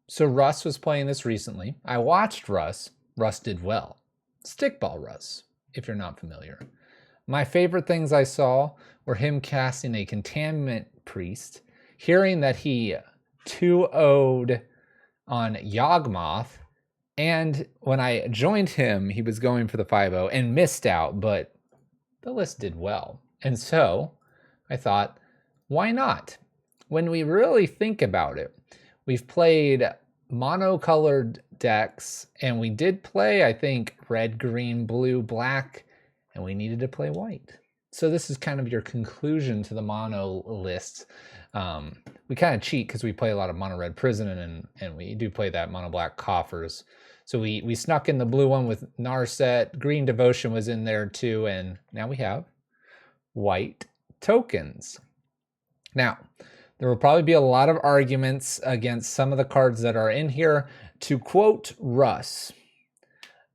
So Russ was playing this recently. I watched Russ. Russ did well. Stickball Russ, if you're not familiar. My favorite things I saw were him casting a Contaminant Priest, hearing that he 2-0'd on Yawgmoth, and when I joined him, he was going for the 5-0 and missed out, but the list did well. And so I thought, why not? When we really think about it, we've played monocolored decks, and we did play, I think, red, green, blue, black, and we needed to play white. So this is kind of your conclusion to the mono list. We kind of cheat because we play a lot of mono red prison, and we do play that mono black coffers. So we snuck in the blue one with Narset. Green Devotion was in there too, and now we have white tokens. Now, there will probably be a lot of arguments against some of the cards that are in here. To quote Russ,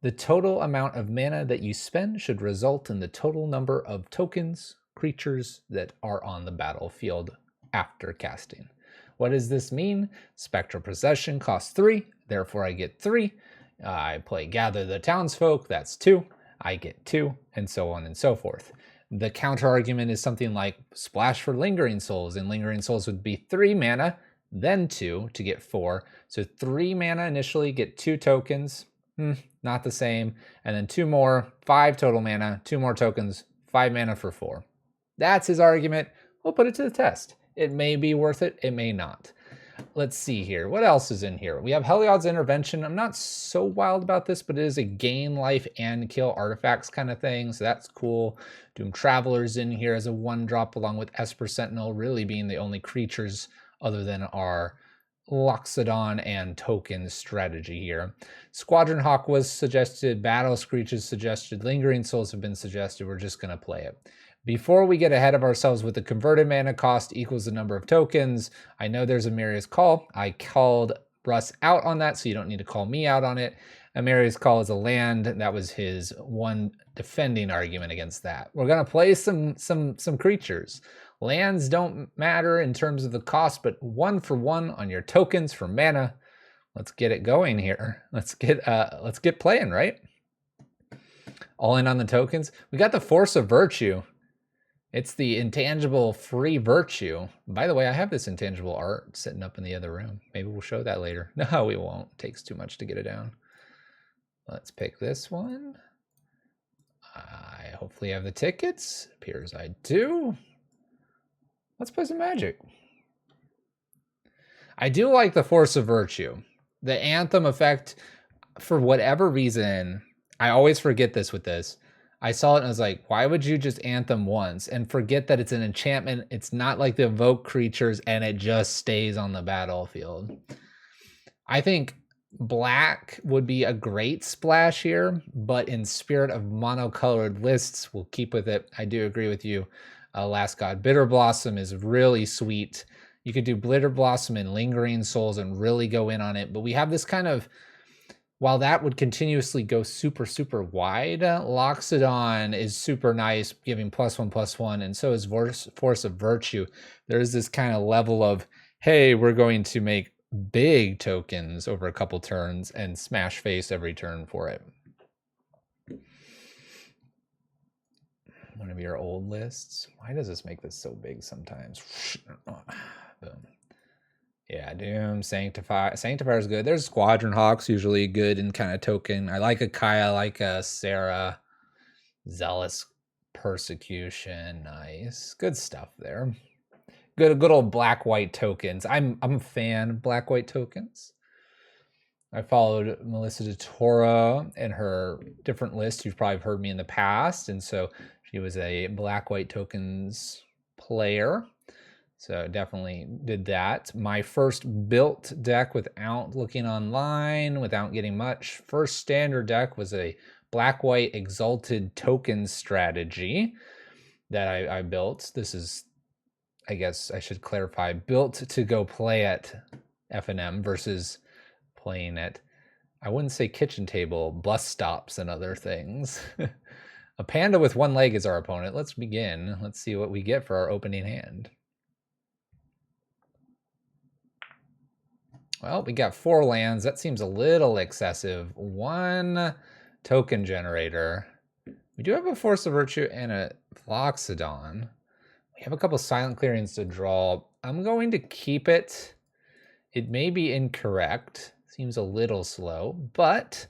the total amount of mana that you spend should result in the total number of tokens, creatures that are on the battlefield after casting. What does this mean? Spectral Possession costs 3, therefore I get 3. I play Gather the Townsfolk, that's 2. I get 2, and so on and so forth. The counter argument is something like Splash for Lingering Souls, and Lingering Souls would be 3 mana, then 2 to get 4. So 3 mana initially, get 2 tokens. Not the same. And then 2 more, 5 total mana, 2 more tokens, 5 mana for 4. That's his argument. We'll put it to the test. It may be worth it, it may not. Let's see here. What else is in here? We have Heliod's Intervention. I'm not so wild about this, but it is a gain life and kill artifacts kind of thing, so that's cool. Doom Traveler's in here as a 1-drop, along with Esper Sentinel, really being the only creatures other than our Loxodon and token strategy here. Squadron Hawk was suggested, Battle Screech is suggested, Lingering Souls have been suggested. We're just going to play it. Before we get ahead of ourselves with the converted mana cost equals the number of tokens, I know there's Emeria's Call. I called Russ out on that, so you don't need to call me out on it. Emeria's Call is a land. That was his one defending argument against that. We're going to play some creatures. Lands don't matter in terms of the cost, but 1 for 1 on your tokens for mana. Let's get it going here. Let's get playing, right? All in on the tokens. We got the Force of Virtue. It's the intangible free virtue. By the way, I have this intangible art sitting up in the other room. Maybe we'll show that later. No, we won't. It takes too much to get it down. Let's pick this one. I hopefully have the tickets. Appears I do. Let's play some Magic. I do like the Force of Virtue. The Anthem effect, for whatever reason, I always forget this with this. I saw it and I was like, why would you just Anthem once and forget that it's an enchantment? It's not like the evoke creatures and it just stays on the battlefield. I think black would be a great splash here, but in spirit of monocolored lists, we'll keep with it. I do agree with you. Last God, Bitter Blossom is really sweet. You could do Bitter Blossom and Lingering Souls and really go in on it, but we have this kind of, while that would continuously go super, super wide, Loxodon is super nice, giving +1/+1, and so is Force of Virtue. There's this kind of level of, hey, we're going to make big tokens over a couple turns and smash face every turn for it. One of your old lists. Why does this make this so big sometimes? Boom. Yeah, Doom, Sanctify. Sanctifier is good. There's Squadron Hawks, usually good and kind of token. I like a Kaya, I like a Sarah. Zealous Persecution, nice. Good stuff there. Good old black-white tokens. I'm a fan of black-white tokens. I followed Melissa DeTora in her different lists. You've probably heard me in the past, and so she was a black-white tokens player. So definitely did that. My first built deck without looking online, without getting much, first standard deck was a black-white exalted token strategy that I built. This is, I guess I should clarify, built to go play at FNM versus playing at, I wouldn't say kitchen table, bus stops and other things. A panda with 1 leg is our opponent. Let's begin. Let's see what we get for our opening hand. Well, we got 4 lands. That seems a little excessive. 1 token generator. We do have a Force of Virtue and a Loxodon. We have a couple Silent Clearings to draw. I'm going to keep it. It may be incorrect. Seems a little slow, but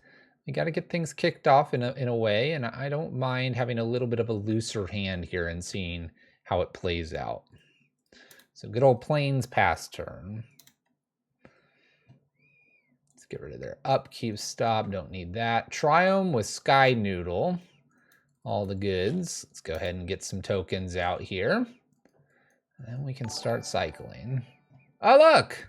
we got to get things kicked off in a way, and I don't mind having a little bit of a looser hand here and seeing how it plays out. So good old Plains pass turn. Let's get rid of their upkeep, stop, don't need that. Triome with Sky Noodle, all the goods. Let's go ahead and get some tokens out here. And then we can start cycling. Oh, look!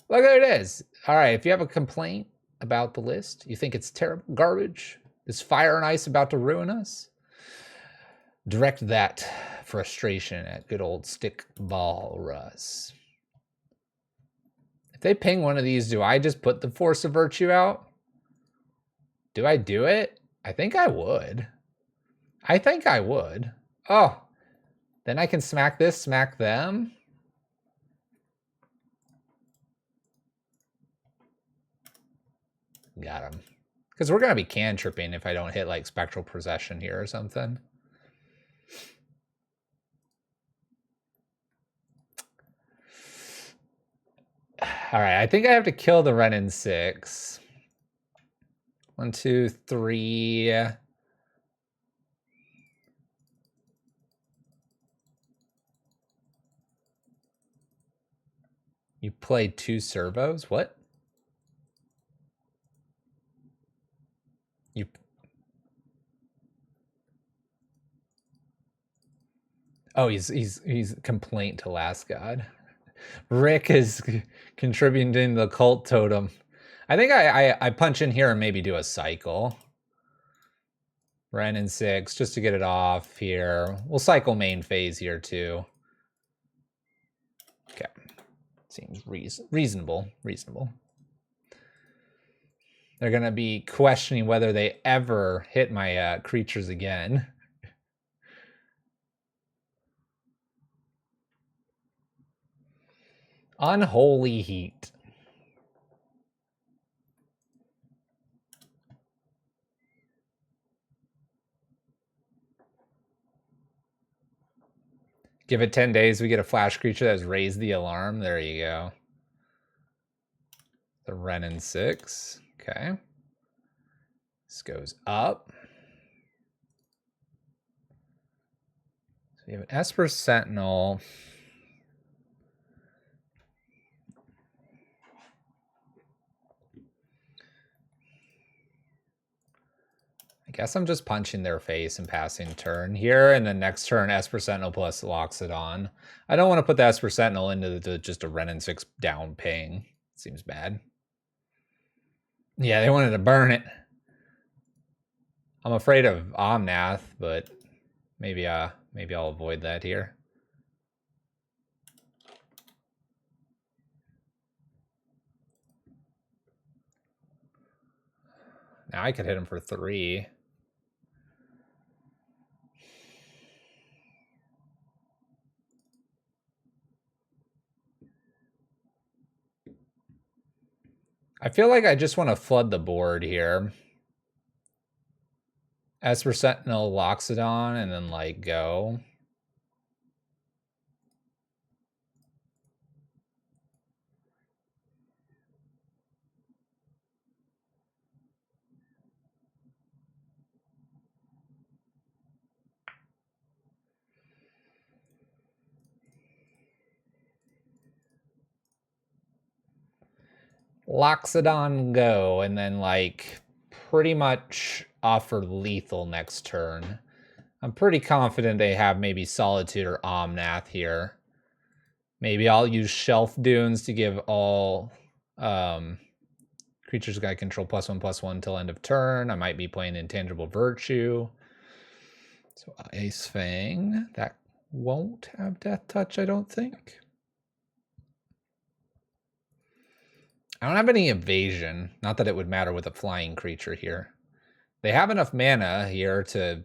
Look, there it is. All right, if you have a complaint about the list, you think it's terrible, garbage, is Fire and Ice about to ruin us? Direct that frustration at good old Stickball Russ. If they ping one of these, do I just put the Force of Virtue out? Do I do it? I think I would. I think I would. Oh, then I can smack this, smack them. Got him. Because we're going to be cantripping if I don't hit like Spectral Possession here or something. All right, I think I have to kill the Wrenn and 6. 1, 2, 3. You played 2 servos? What? You... Oh, he's complaint to Last God. Rick is contributing to the cult totem. I think I punch in here and maybe do a cycle. Wrenn and 6 just to get it off here. We'll cycle main phase here too. Okay. Seems reasonable. They're going to be questioning whether they ever hit my creatures again. Unholy Heat. Give it 10 days, we get a flash creature that has raised the alarm. There you go. The Wrenn and 6. Okay. This goes up. So we have an Esper Sentinel. I guess I'm just punching their face and passing turn here, and then next turn Esper Sentinel plus Loxodon. I don't want to put the Esper Sentinel into just a Wrenn and 6 down ping. Seems bad. Yeah, they wanted to burn it. I'm afraid of Omnath, but maybe I'll avoid that here. Now I could hit him for 3. I feel like I just want to flood the board here. Esper Sentinel, Loxodon, and then like go. Loxodon, go, and then like pretty much offer lethal next turn. I'm pretty confident they have maybe Solitude or Omnath here. Maybe I'll use Shelf Dunes to give all creatures I control +1/+1 till end of turn. I might be playing Intangible Virtue. So Ace Fang, that won't have Death Touch, I don't think. I don't have any evasion. Not that it would matter with a flying creature here. They have enough mana here to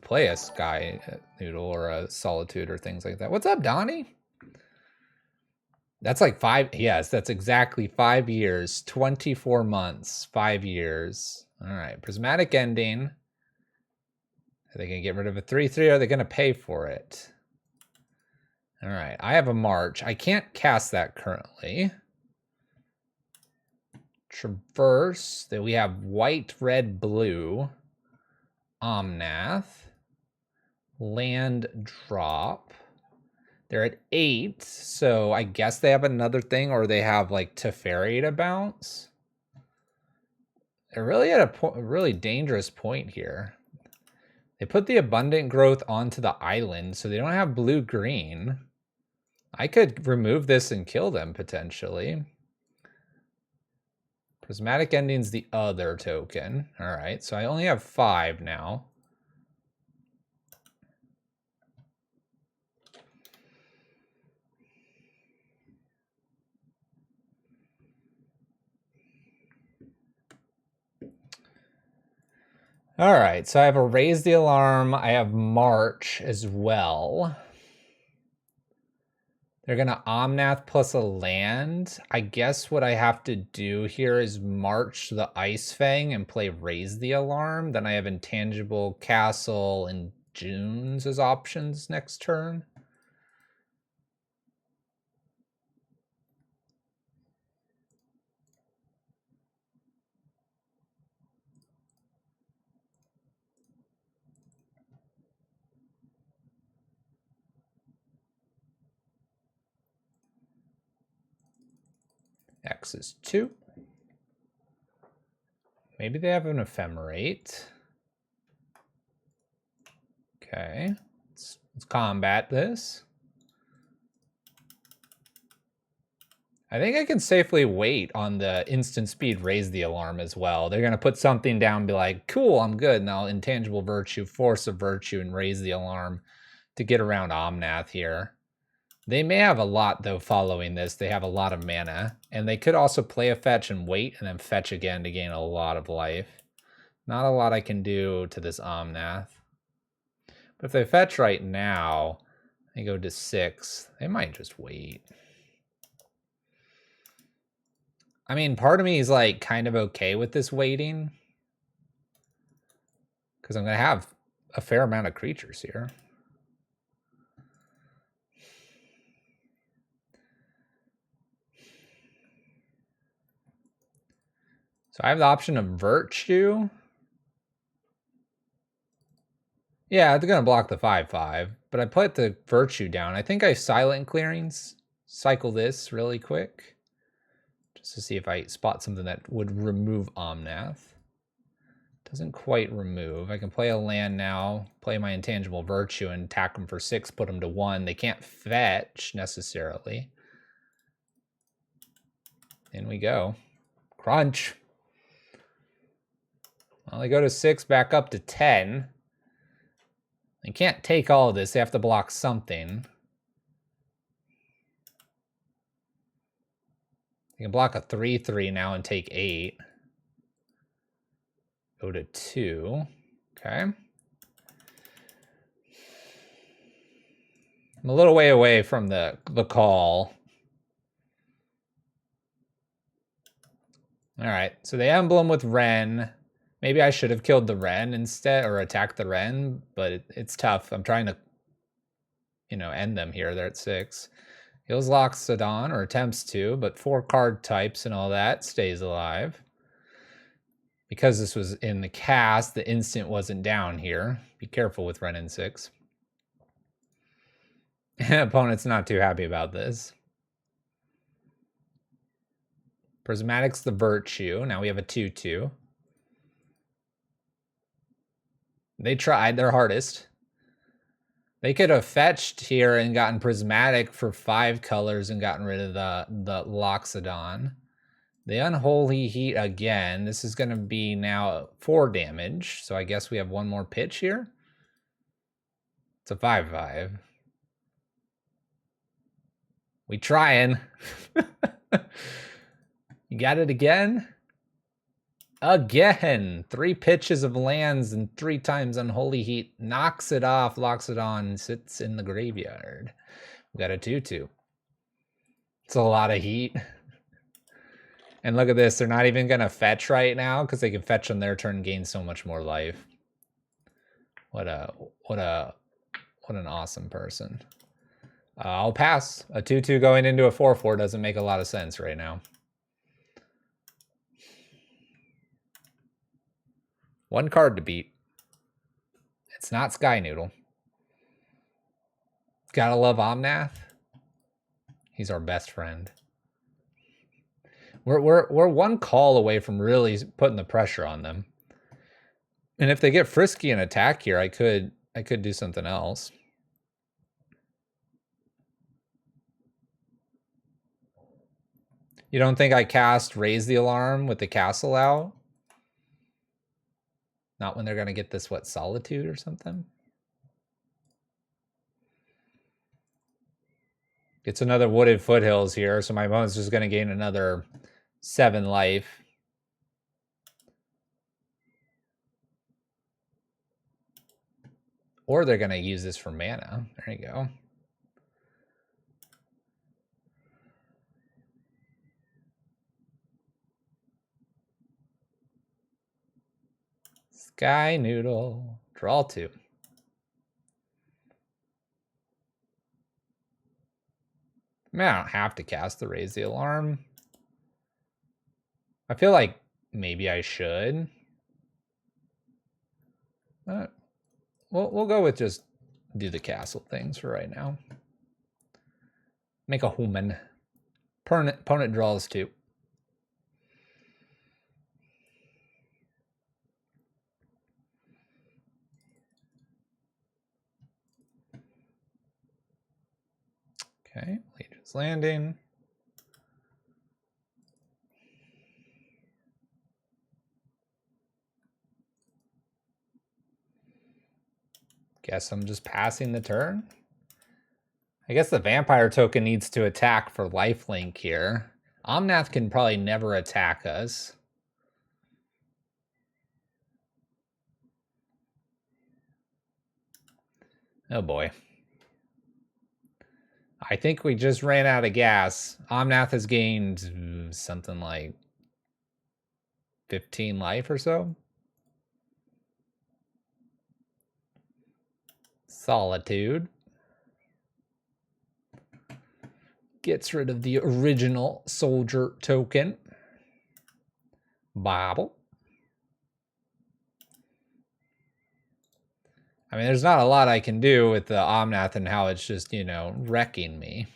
play a Sky Noodle or a Solitude or things like that. What's up, Donnie? That's like 5. Yes, that's exactly 5 years, 24 months, 5 years. All right, prismatic ending. Are they going to get rid of a 3/3? Or are they going to pay for it? All right, I have a march. I can't cast that currently. Traverse. Then we have white, red, blue. Omnath. Land drop. They're at 8, so I guess they have another thing, or they have like Teferi to bounce. They're really at a really dangerous point here. They put the abundant growth onto the island, so they don't have blue-green. I could remove this and kill them potentially. Prismatic ending's the other token. All right, so I only have 5 now. All right, so I have a Raise the Alarm. I have March as well. They're going to Omnath plus a land. I guess what I have to do here is March the Ice Fang and play Raise the Alarm. Then I have Intangible Castle and Dunes as options next turn. X is 2. Maybe they have an Ephemerate. Okay, let's combat this. I think I can safely wait on the instant speed Raise the Alarm as well. They're going to put something down and be like, cool, I'm good. Now Intangible Virtue, Force of Virtue, and Raise the Alarm to get around Omnath here. They may have a lot, though, following this. They have a lot of mana. And they could also play a fetch and wait and then fetch again to gain a lot of life. Not a lot I can do to this Omnath. But if they fetch right now, they go to 6. They might just wait. I mean, part of me is like kind of okay with this waiting. Because I'm going to have a fair amount of creatures here. So I have the option of Virtue. Yeah, they're going to block the 5/5, but I put the Virtue down. I think I Silent Clearings, cycle this really quick, just to see if I spot something that would remove Omnath. Doesn't quite remove. I can play a land now, play my Intangible Virtue, and attack them for 6, put them to 1. They can't fetch, necessarily. In we go. Crunch. Well, they go to 6, back up to 10. They can't take all of this. They have to block something. They can block a 3/3 now and take 8. Go to 2. Okay. I'm a little way away from the call. All right, so they emblem with Wrenn. Maybe I should have killed the Wrenn instead, or attacked the Wrenn, but it's tough. I'm trying to, end them here. They're at 6. Heals Loxodon, or attempts to, but 4 card types and all that stays alive. Because this was in the cast, the instant wasn't down here. Be careful with Wrenn in 6. Opponent's not too happy about this. Prismatic's the Virtue. Now we have a 2/2. They tried their hardest. They could have fetched here and gotten Prismatic for 5 colors and gotten rid of the Loxodon. They Unholy Heat again. This is going to be now 4 damage. So I guess we have one more pitch here. It's a 5/5. We trying. You got it again? Again, 3 pitches of lands and 3 times Unholy Heat knocks it off. Loxodon sits in the graveyard. We got a 2/2. It's a lot of heat. And look at this. They're not even going to fetch right now because they can fetch on their turn and gain so much more life. What an awesome person. I'll pass. A 2-2 going into a 4-4 doesn't make a lot of sense right now. One card to beat. It's not Sky Noodle. Gotta love Omnath. He's our best friend. We're one call away from really putting the pressure on them. And if they get frisky and attack here, I could do something else. You don't think I cast Raise the Alarm with the castle out? Not when they're going to get this, what, Solitude or something? It's another Wooded Foothills here, so my opponent's just going to gain another 7 life. Or they're going to use this for mana. There you go. Sky Noodle. Draw 2. I mean, I don't have to cast the Raise the Alarm. I feel like maybe I should. We'll go with just do the castle things for right now. Make a human. Opponent draws 2. Okay, Legion's Landing. Guess I'm just passing the turn. I guess the vampire token needs to attack for lifelink here. Omnath can probably never attack us. Oh boy. I think we just ran out of gas. Omnath has gained something like 15 life or so. Solitude. Gets rid of the original soldier token. Bobble. I mean, there's not a lot I can do with the Omnath and how it's just, you know, wrecking me.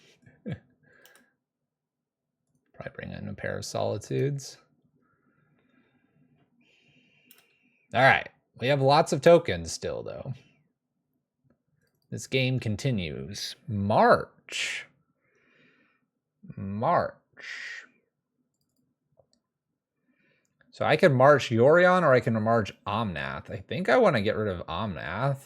Probably bring in a pair of Solitudes. All right. We have lots of tokens still, though. This game continues. March. So I can march Yorion or I can march Omnath. I think I want to get rid of Omnath.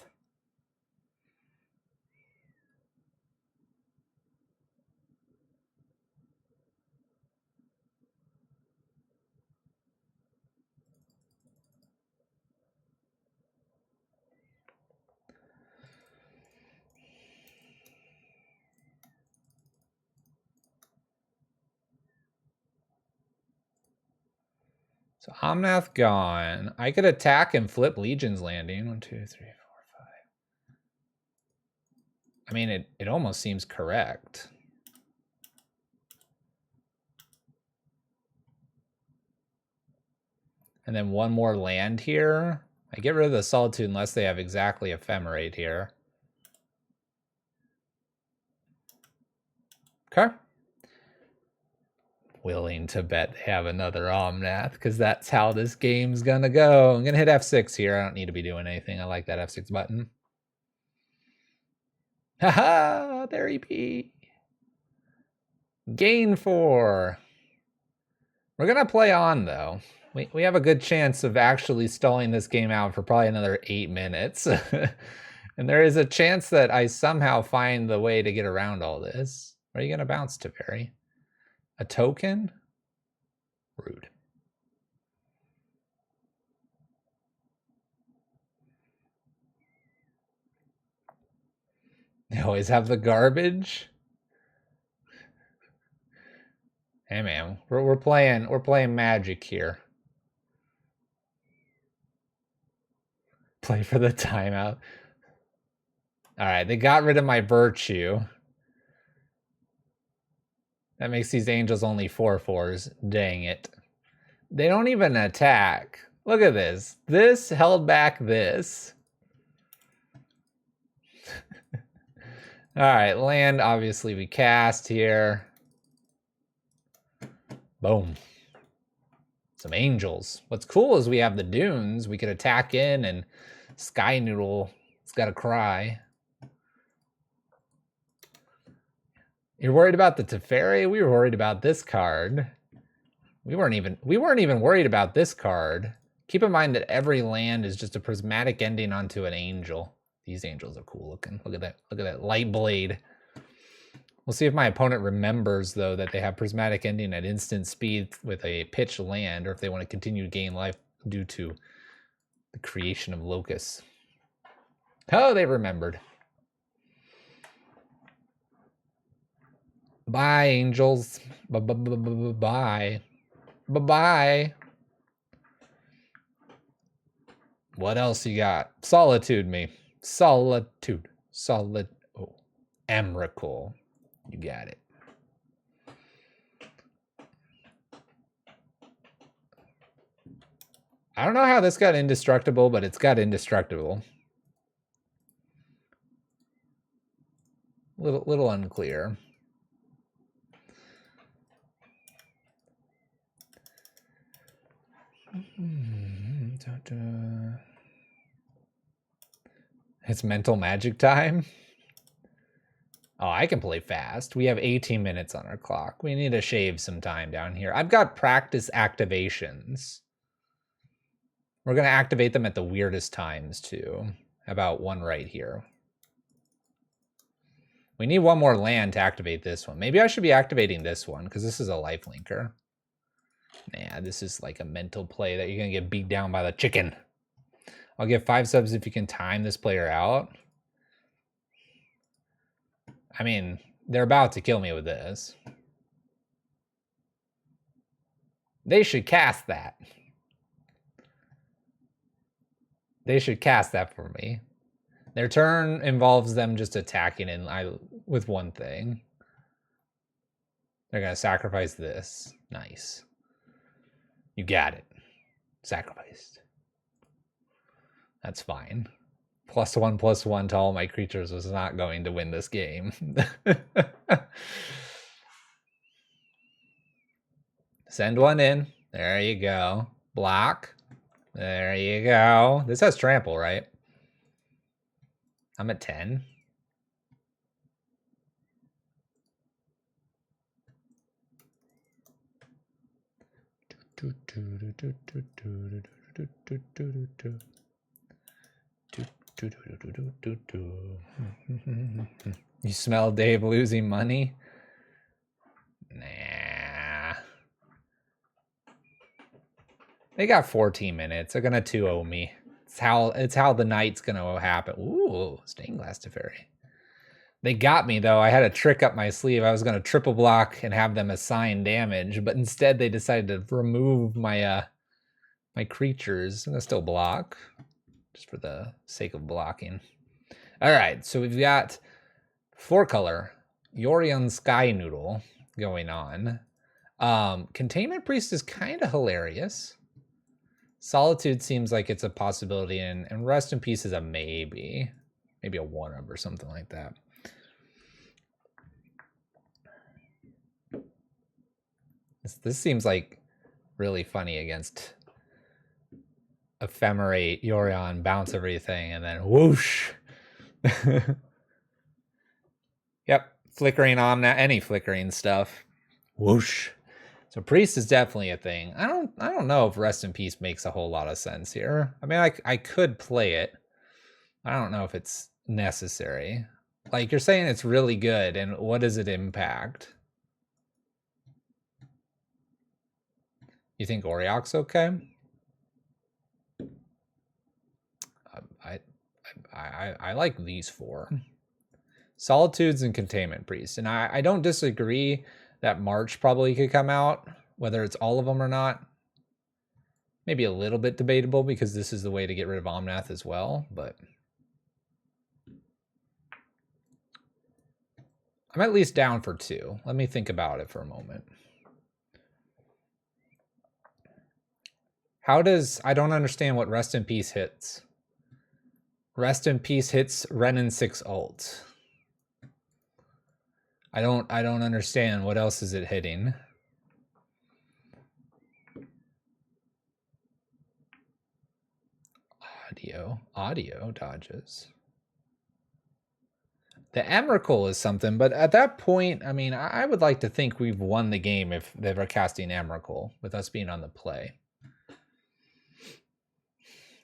So Omnath gone. I could attack and flip Legion's Landing. 1, 2, 3, 4, 5. I mean, it almost seems correct. And then one more land here. I get rid of the Solitude unless they have exactly Ephemerate here. Okay. Willing to bet they have another Omnath because that's how this game's gonna go. I'm gonna hit F6 here. I don't need to be doing anything. I like that F6 button. Haha, there he be. Gain 4. We're gonna play on though. We have a good chance of actually stalling this game out for probably another 8 minutes. And there is a chance that I somehow find the way to get around all this. Where are you gonna bounce to, Barry? A token? Rude. They always have the garbage. Hey man, we're playing Magic here. Play for the timeout. All right, they got rid of my virtue. That makes these angels only 4/4s. Dang it. They don't even attack. Look at this. This held back this. All right, land, obviously we cast here. Boom. Some angels. What's cool is we have the dunes. We could attack in and Sky Noodle, it's got to cry. You're worried about the Teferi? We were worried about this card. We weren't even worried about this card. Keep in mind that every land is just a prismatic ending onto an angel. These angels are cool looking. Look at that. Look at that light blade. We'll see if my opponent remembers, though, that they have prismatic ending at instant speed with a pitch land, or if they want to continue to gain life due to the creation of Locust. Oh, they remembered. Bye, angels. Bye. Bye-bye. What else you got? Solitude me. Solitude. Oh. Emrakul. You got it. I don't know how this got indestructible, but it's got indestructible. Little unclear. It's mental magic time. Oh, I can play fast. We have 18 minutes on our clock. We need to shave some time down here. I've got practice activations. We're going to activate them at the weirdest times, too. How about one right here? We need one more land to activate this one. Maybe I should be activating this one, because this is a lifelinker. Nah, this is like a mental play that you're going to get beat down by the chicken. I'll give 5 subs if you can time this player out. I mean, they're about to kill me with this. They should cast that. They should cast that for me. Their turn involves them just attacking with one thing. They're going to sacrifice this. Nice. You got it. Sacrificed. That's fine. +1/+1 to all my creatures was not going to win this game. Send one in. There you go. Block. There you go. This has trample, right? I'm at 10. You smell Dave losing money? Nah. They got 14 minutes. They're gonna 2-0 me. It's how the night's gonna happen. Ooh, stained glass Teferi. They got me though. I had a trick up my sleeve. I was gonna triple block and have them assign damage, but instead they decided to remove my my creatures. I'm gonna still block, just for the sake of blocking. All right, so we've got 4-color Yorion Sky Noodle going on. Containment Priest is kind of hilarious. Solitude seems like it's a possibility, and Rest in Peace is a maybe. Maybe a 1-of or something like that. This seems like really funny against Ephemerate, Yorion, bounce everything, and then whoosh. Yep, flickering on that, any flickering stuff. Whoosh. So Priest is definitely a thing. I don't know if Rest in Peace makes a whole lot of sense here. I mean, I could play it. I don't know if it's necessary. Like, you're saying it's really good, and what does it impact? You think Aurioc's okay? I like these 4. Solitudes and Containment Priest. And I don't disagree that March probably could come out, whether it's all of them or not. Maybe a little bit debatable because this is the way to get rid of Omnath as well, but I'm at least down for 2. Let me think about it for a moment. How does... I don't understand what Rest in Peace hits. Rest in Peace hits Renin 6 ult. I don't understand. What else is it hitting? Audio dodges. The Emrakul is something, but at that point, I mean, I would like to think we've won the game if they were casting Emrakul with us being on the play.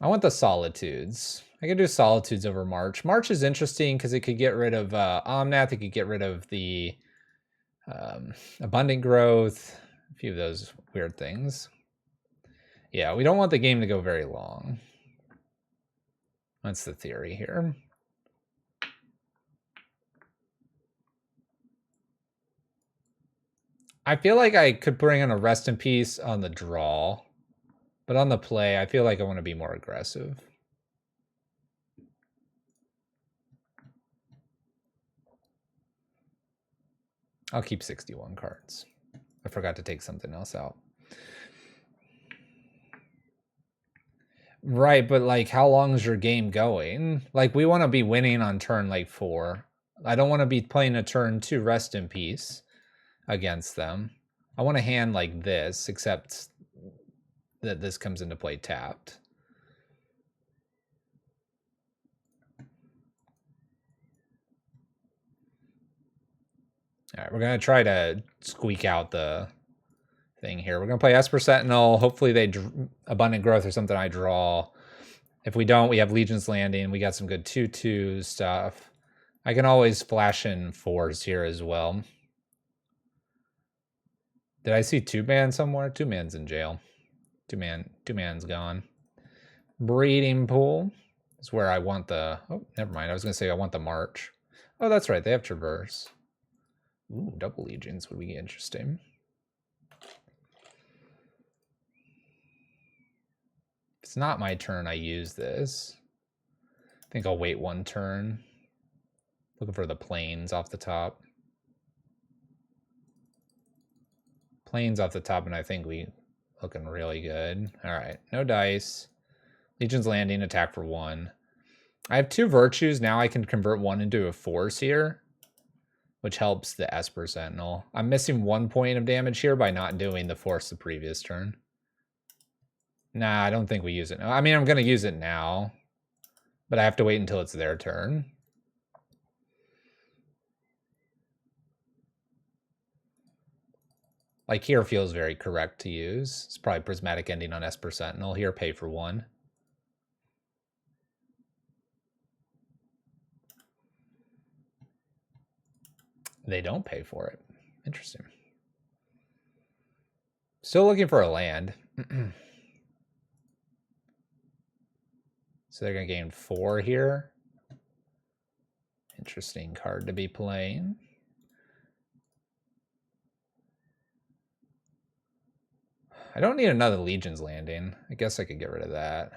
I want the Solitudes. I could do Solitudes over March. March is interesting because it could get rid of Omnath. It could get rid of the Abundant Growth. A few of those weird things. Yeah, we don't want the game to go very long. That's the theory here. I feel like I could bring in a Rest in Peace on the draw. But on the play, I feel like I want to be more aggressive. I'll keep 61 cards. I forgot to take something else out. Right, but like, how long is your game going? Like, we want to be winning on turn like 4. I don't want to be playing a turn 2 Rest in Peace against them. I want a hand like this, except that this comes into play tapped. All right, we're going to try to squeak out the thing here. We're going to play Esper Sentinel. Hopefully they Abundant Growth or something I draw. If we don't, we have Legion's Landing. We got some good 2/2 stuff. I can always flash in 4s here as well. Did I see 2-man somewhere? 2-man's in jail. 2-man's gone. Breeding Pool is where I want the... Oh, never mind. I was going to say I want the March. Oh, that's right. They have Traverse. Ooh, double Legions would be interesting. If it's not my turn, I use this. I think I'll wait 1 turn. Looking for the planes off the top. Planes off the top, and I think we looking really good. All right, no dice. Legion's Landing, attack for 1. I have 2 virtues. Now I can convert 1 into a force here, which helps the Esper Sentinel. I'm missing 1 point of damage here by not doing the force the previous turn. Nah, I don't think we use it now. I mean, I'm going to use it now, but I have to wait until it's their turn. Like here feels very correct to use. It's probably Prismatic Ending on Esper Sentinel. Here, pay for 1. They don't pay for it. Interesting. Still looking for a land. So they're going to gain 4 here. Interesting card to be playing. I don't need another Legion's Landing. I guess I could get rid of that.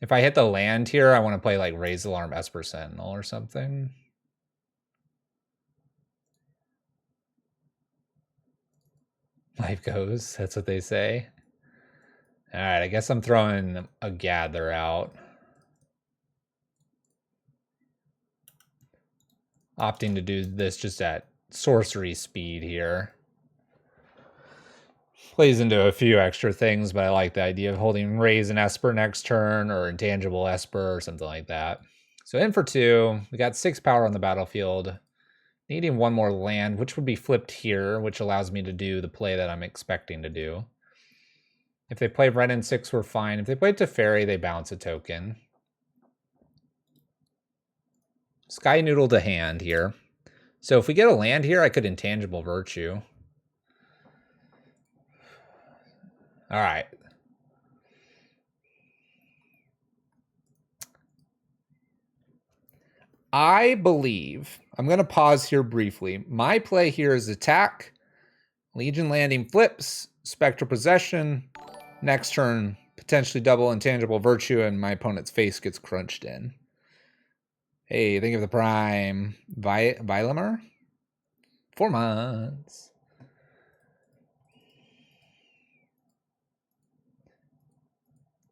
If I hit the land here, I want to play like Raise Alarm Esper Sentinel or something. Life goes, that's what they say. All right, I guess I'm throwing a Gather out. Opting to do this just at sorcery speed here. Plays into a few extra things, but I like the idea of holding Raise an Esper next turn or Intangible Esper or something like that. So in for 2, we got 6 power on the battlefield. Needing 1 more land, which would be flipped here, which allows me to do the play that I'm expecting to do. If they play Renin 6, we're fine. If they play Teferi, they bounce a token. Sky Noodle to hand here. So if we get a land here, I could Intangible Virtue. All right. I believe, I'm going to pause here briefly. My play here is attack, Legion Landing flips, Spectral Possession, next turn, potentially double Intangible Virtue, and my opponent's face gets crunched in. Hey, think of the prime. Vilamar? 4 months.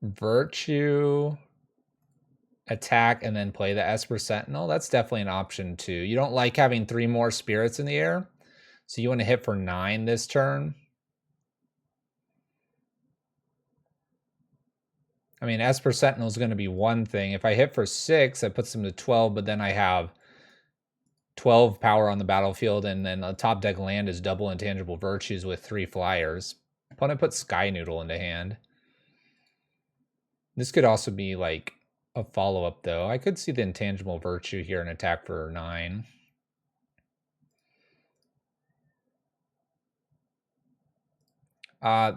Virtue, attack, and then play the Esper Sentinel. That's definitely an option too. You don't like having 3 more spirits in the air, so you want to hit for 9 this turn. I mean, Esper Sentinel is going to be one thing. If I hit for 6, that puts them to 12, but then I have 12 power on the battlefield, and then a top deck land is double Intangible Virtues with 3 flyers. Opponent puts Sky Noodle into hand. This could also be like a follow-up, though. I could see the Intangible Virtue here and attack for 9.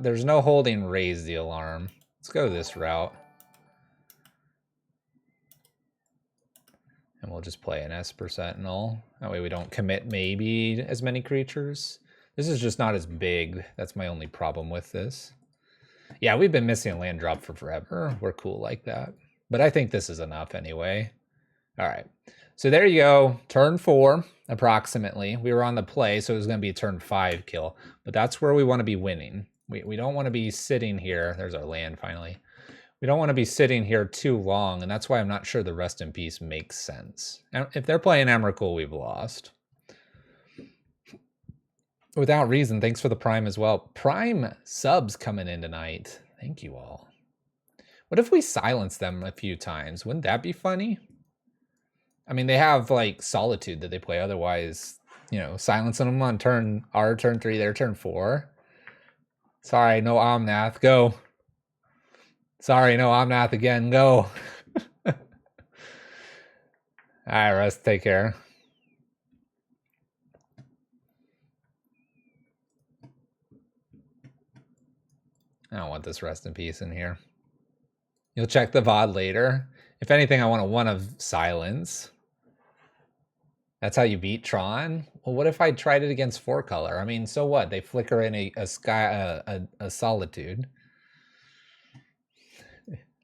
There's no holding Raise the Alarm. Let's go this route. And we'll just play an Esper Sentinel. That way we don't commit maybe as many creatures. This is just not as big. That's my only problem with this. Yeah, we've been missing a land drop for forever. We're cool like that. But I think this is enough anyway. All right. So there you go. Turn 4, approximately. We were on the play, so it was going to be a turn 5 kill. But that's where we want to be winning. We don't want to be sitting here. There's our land, finally. We don't want to be sitting here too long, and that's why I'm not sure the Rest in Peace makes sense. If they're playing Emrakul, we've lost. Without reason, thanks for the Prime as well. Prime subs coming in tonight. Thank you all. What if we silence them a few times? Wouldn't that be funny? I mean, they have, like, Solitude that they play. Otherwise, you know, silencing them on our turn 3, their turn 4. Sorry, no Omnath. Go. Sorry, no Omnath again. Go. All right, Russ, take care. I don't want this Rest in Peace in here. You'll check the VOD later. If anything, I want a 1 of silence. That's how you beat Tron? Well, what if I tried it against 4-color? I mean, so what? They flicker in a Solitude.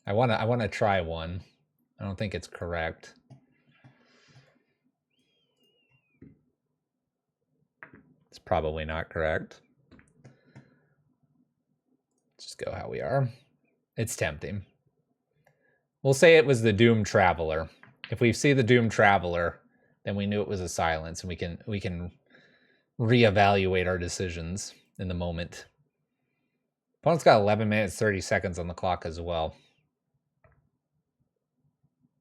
I wanna try 1. I don't think it's correct. It's probably not correct. Let's just go how we are. It's tempting. We'll say it was the Doom Traveler. If we see the Doom Traveler, then we knew it was a silence, and we can reevaluate our decisions in the moment. Opponent's got 11 minutes, 30 seconds on the clock as well.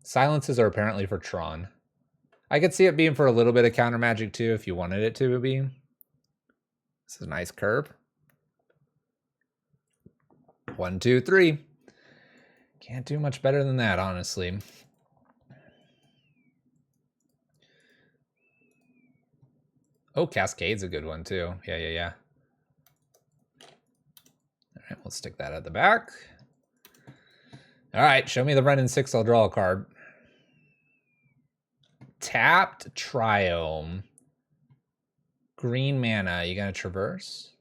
Silences are apparently for Tron. I could see it being for a little bit of counter magic too, if you wanted it to be. This is a nice curve. 1, 2, 3. Can't do much better than that, honestly. Oh, Cascade's a good one too. Yeah. All right, we'll stick that at the back. All right, show me the Wrenn and 6. I'll draw a card. Tapped Triome. Green mana. You gonna traverse?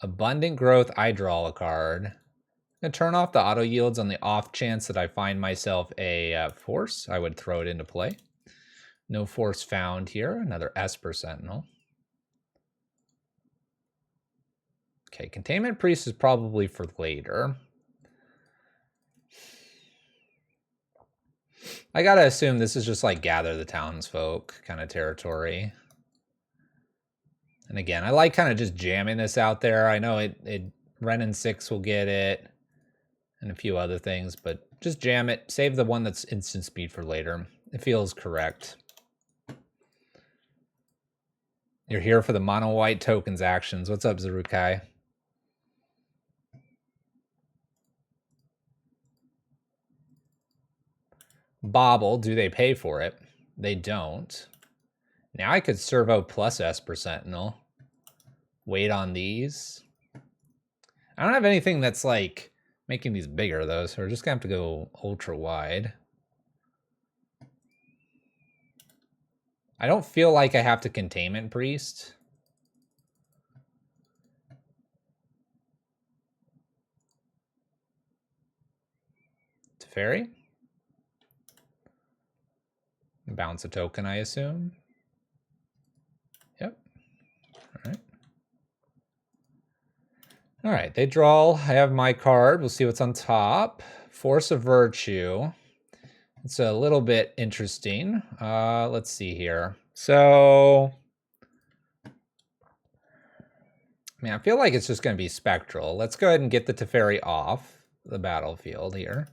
Abundant Growth. I draw a card. I'm gonna turn off the auto yields on the off chance that I find myself a force. I would throw it into play. No force found here. Another Esper Sentinel. Okay, Containment Priest is probably for later. I gotta assume this is just like Gather the Townsfolk kind of territory. And again, I like kind of just jamming this out there. I know Wrenn and 6 will get it, and a few other things, but just jam it. Save the one that's instant speed for later. It feels correct. You're here for the mono white tokens actions. What's up, Zarukai? Bobble, do they pay for it? They don't. Now I could servo plus Esper Sentinel. Wait on these. I don't have anything that's like making these bigger though, so we're just gonna have to go ultra wide. I don't feel like I have to Containment Priest. Teferi? Bounce a token, I assume. Yep. Alright. Alright, they draw. I have my card. We'll see what's on top. Force of Virtue. It's a little bit interesting. Let's see here. So, I feel like it's just going to be Spectral. Let's go ahead and get the Teferi off the battlefield here.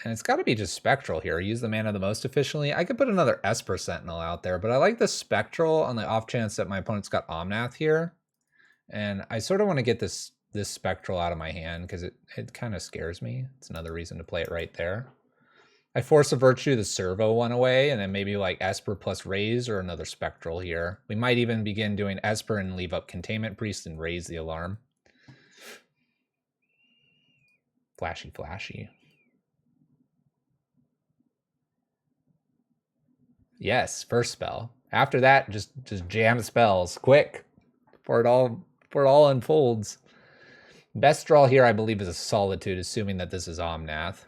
And it's got to be just Spectral here. Use the mana the most efficiently. I could put another Esper Sentinel out there, but I like the Spectral on the off chance that my opponent's got Omnath here. And I sort of want to get this Spectral out of my hand because it kind of scares me. It's another reason to play it right there. I Force of Virtue the Servo one away, and then maybe like Esper plus Raise or another Spectral here. We might even begin doing Esper and leave up Containment Priest and raise the alarm. Flashy, flashy. Yes, first spell. After that, just jam the spells quick before it all unfolds. Best draw here, I believe, is a Solitude, assuming that this is Omnath.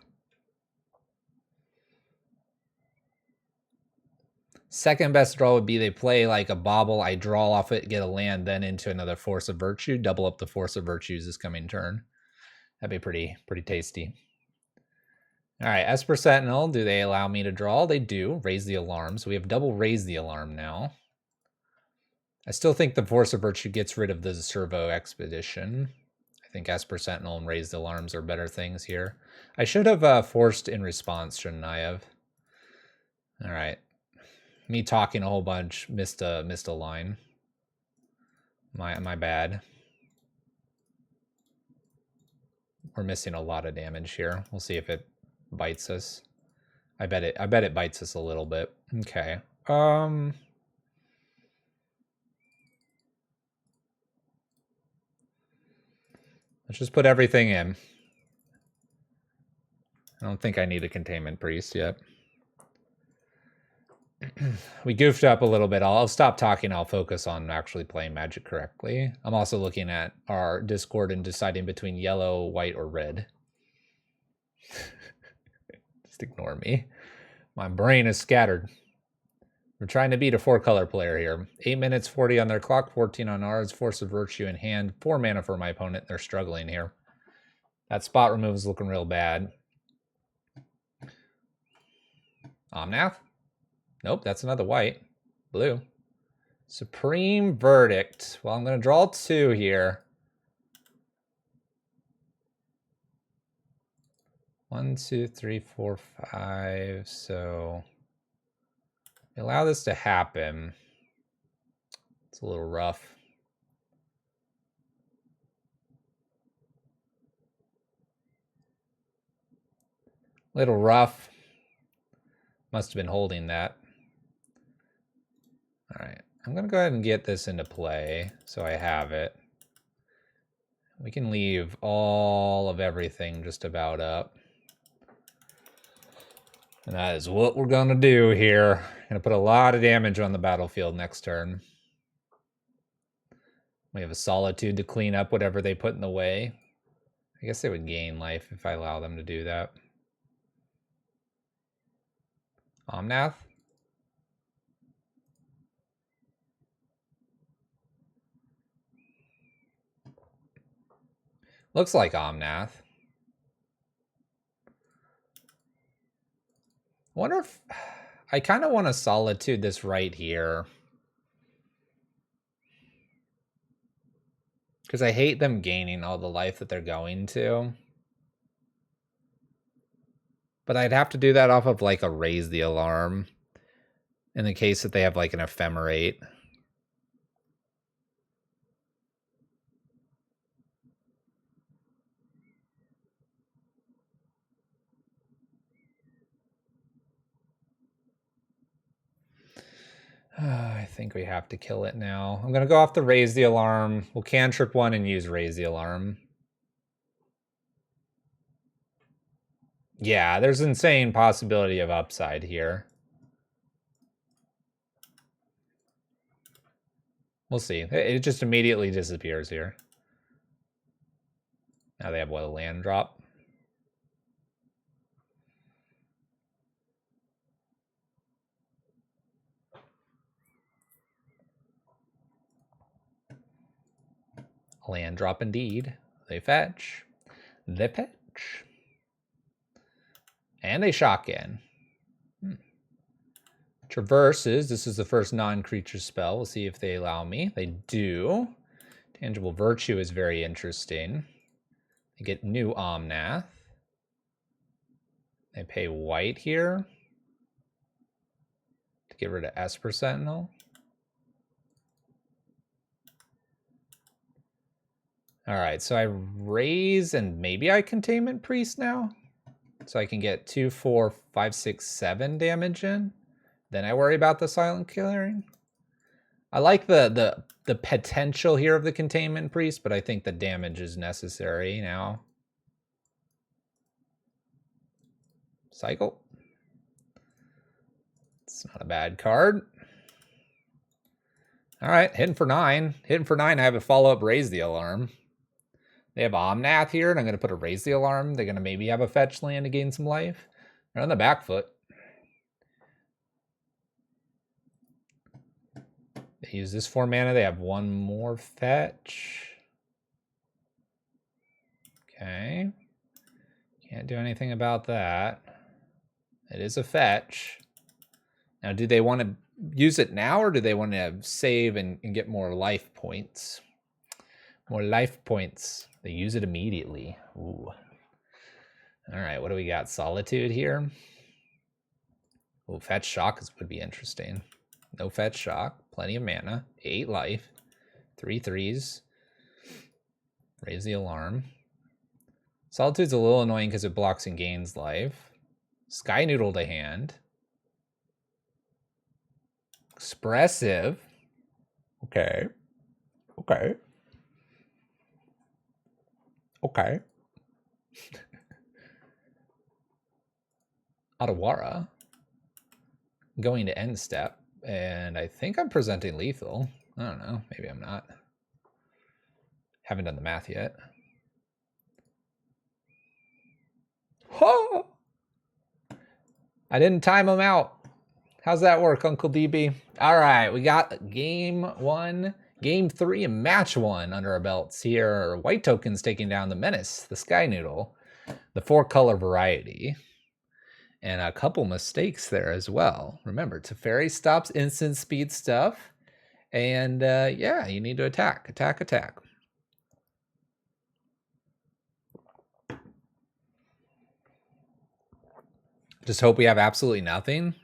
Second best draw would be they play like a Bauble, I draw off it, get a land, then into another Force of Virtue, double up the Force of Virtues this coming turn. That'd be pretty tasty. All right, Esper Sentinel, do they allow me to draw? They do. Raise the alarm. So we have double raise the alarm now. I still think the Force of Virtue gets rid of the Servo Expedition. I think Esper Sentinel and raise the alarms are better things here. I should have forced in response, shouldn't I have? All right. Me talking a whole bunch, missed a line. My bad. We're missing a lot of damage here. We'll see if it bites us. I bet it bites us a little bit. Okay. Let's just put everything in. I don't think I need a Containment Priest yet. We goofed up a little bit. I'll stop talking. I'll focus on actually playing Magic correctly. I'm also looking at our Discord and deciding between yellow, white, or red. Just ignore me. My brain is scattered. We're trying to beat a 4-color player here. 8 minutes, 40 on their clock, 14 on ours. Force of Virtue in hand. 4 mana for my opponent. They're struggling here. That spot remove is looking real bad. Omnath? Nope, that's another white. Blue. Supreme Verdict. Well, I'm going to draw 2 here. 1, 2, 3, 4, 5. So allow this to happen. It's a little rough. Little rough. Must have been holding that. All right, I'm going to go ahead and get this into play so I have it. We can leave all of everything just about up. And that is what we're going to do here. Going to put a lot of damage on the battlefield next turn. We have a Solitude to clean up whatever they put in the way. I guess they would gain life if I allow them to do that. Omnath? Looks like Omnath. I wonder if... I kind of want to Solitude this right here. Because I hate them gaining all the life that they're going to. But I'd have to do that off of like a Raise the Alarm. In the case that they have like an Ephemerate. I think we have to kill it now. I'm going to go off the Raise the Alarm. We'll cantrip 1 and use Raise the Alarm. Yeah, there's insane possibility of upside here. We'll see. It just immediately disappears here. Now they have what, a land drop? Land drop indeed. They fetch. They fetch. And they shock in. Traverses. This is the first non-creature spell. We'll see if they allow me. They do. Tangible Virtue is very interesting. They get new Omnath. They pay white here to get rid of Esper Sentinel. All right, so I raise and maybe I Containment Priest now. So I can get 2, 4, 5, 6, 7 damage in. Then I worry about the Silent Clearing. I like the potential here of the Containment Priest, but I think the damage is necessary now. Cycle. It's not a bad card. All right, hitting for 9. Hitting for 9, I have a follow-up Raise the Alarm. They have Omnath here, and I'm going to put a Raise the Alarm. They're going to maybe have a fetch land to gain some life. They're on the back foot. They use this 4 mana. They have 1 more fetch. Okay. Can't do anything about that. It is a fetch. Now, do they want to use it now, or do they want to save and get more life points? More life points. They use it immediately. Ooh. All right, what do we got? Solitude here. Oh, fetch shock would be interesting. No fetch shock. Plenty of mana. 8 life. 3 3s. Raise the Alarm. Solitude's a little annoying because it blocks and gains life. Sky Noodle to hand. Expressive. Okay. Okay. Okay. Otawara. Going to end step. And I think I'm presenting lethal. I don't know. Maybe I'm not. Haven't done the math yet. Oh! I didn't time them out. How's that work, Uncle DB? All right, we got game 1, game 3, and match 1 under our belts here. White tokens taking down the Menace, the Sky Noodle, the 4-color variety, and a couple mistakes there as well. Remember, Teferi stops instant speed stuff, and yeah, you need to attack, attack, attack. Just hope we have absolutely nothing.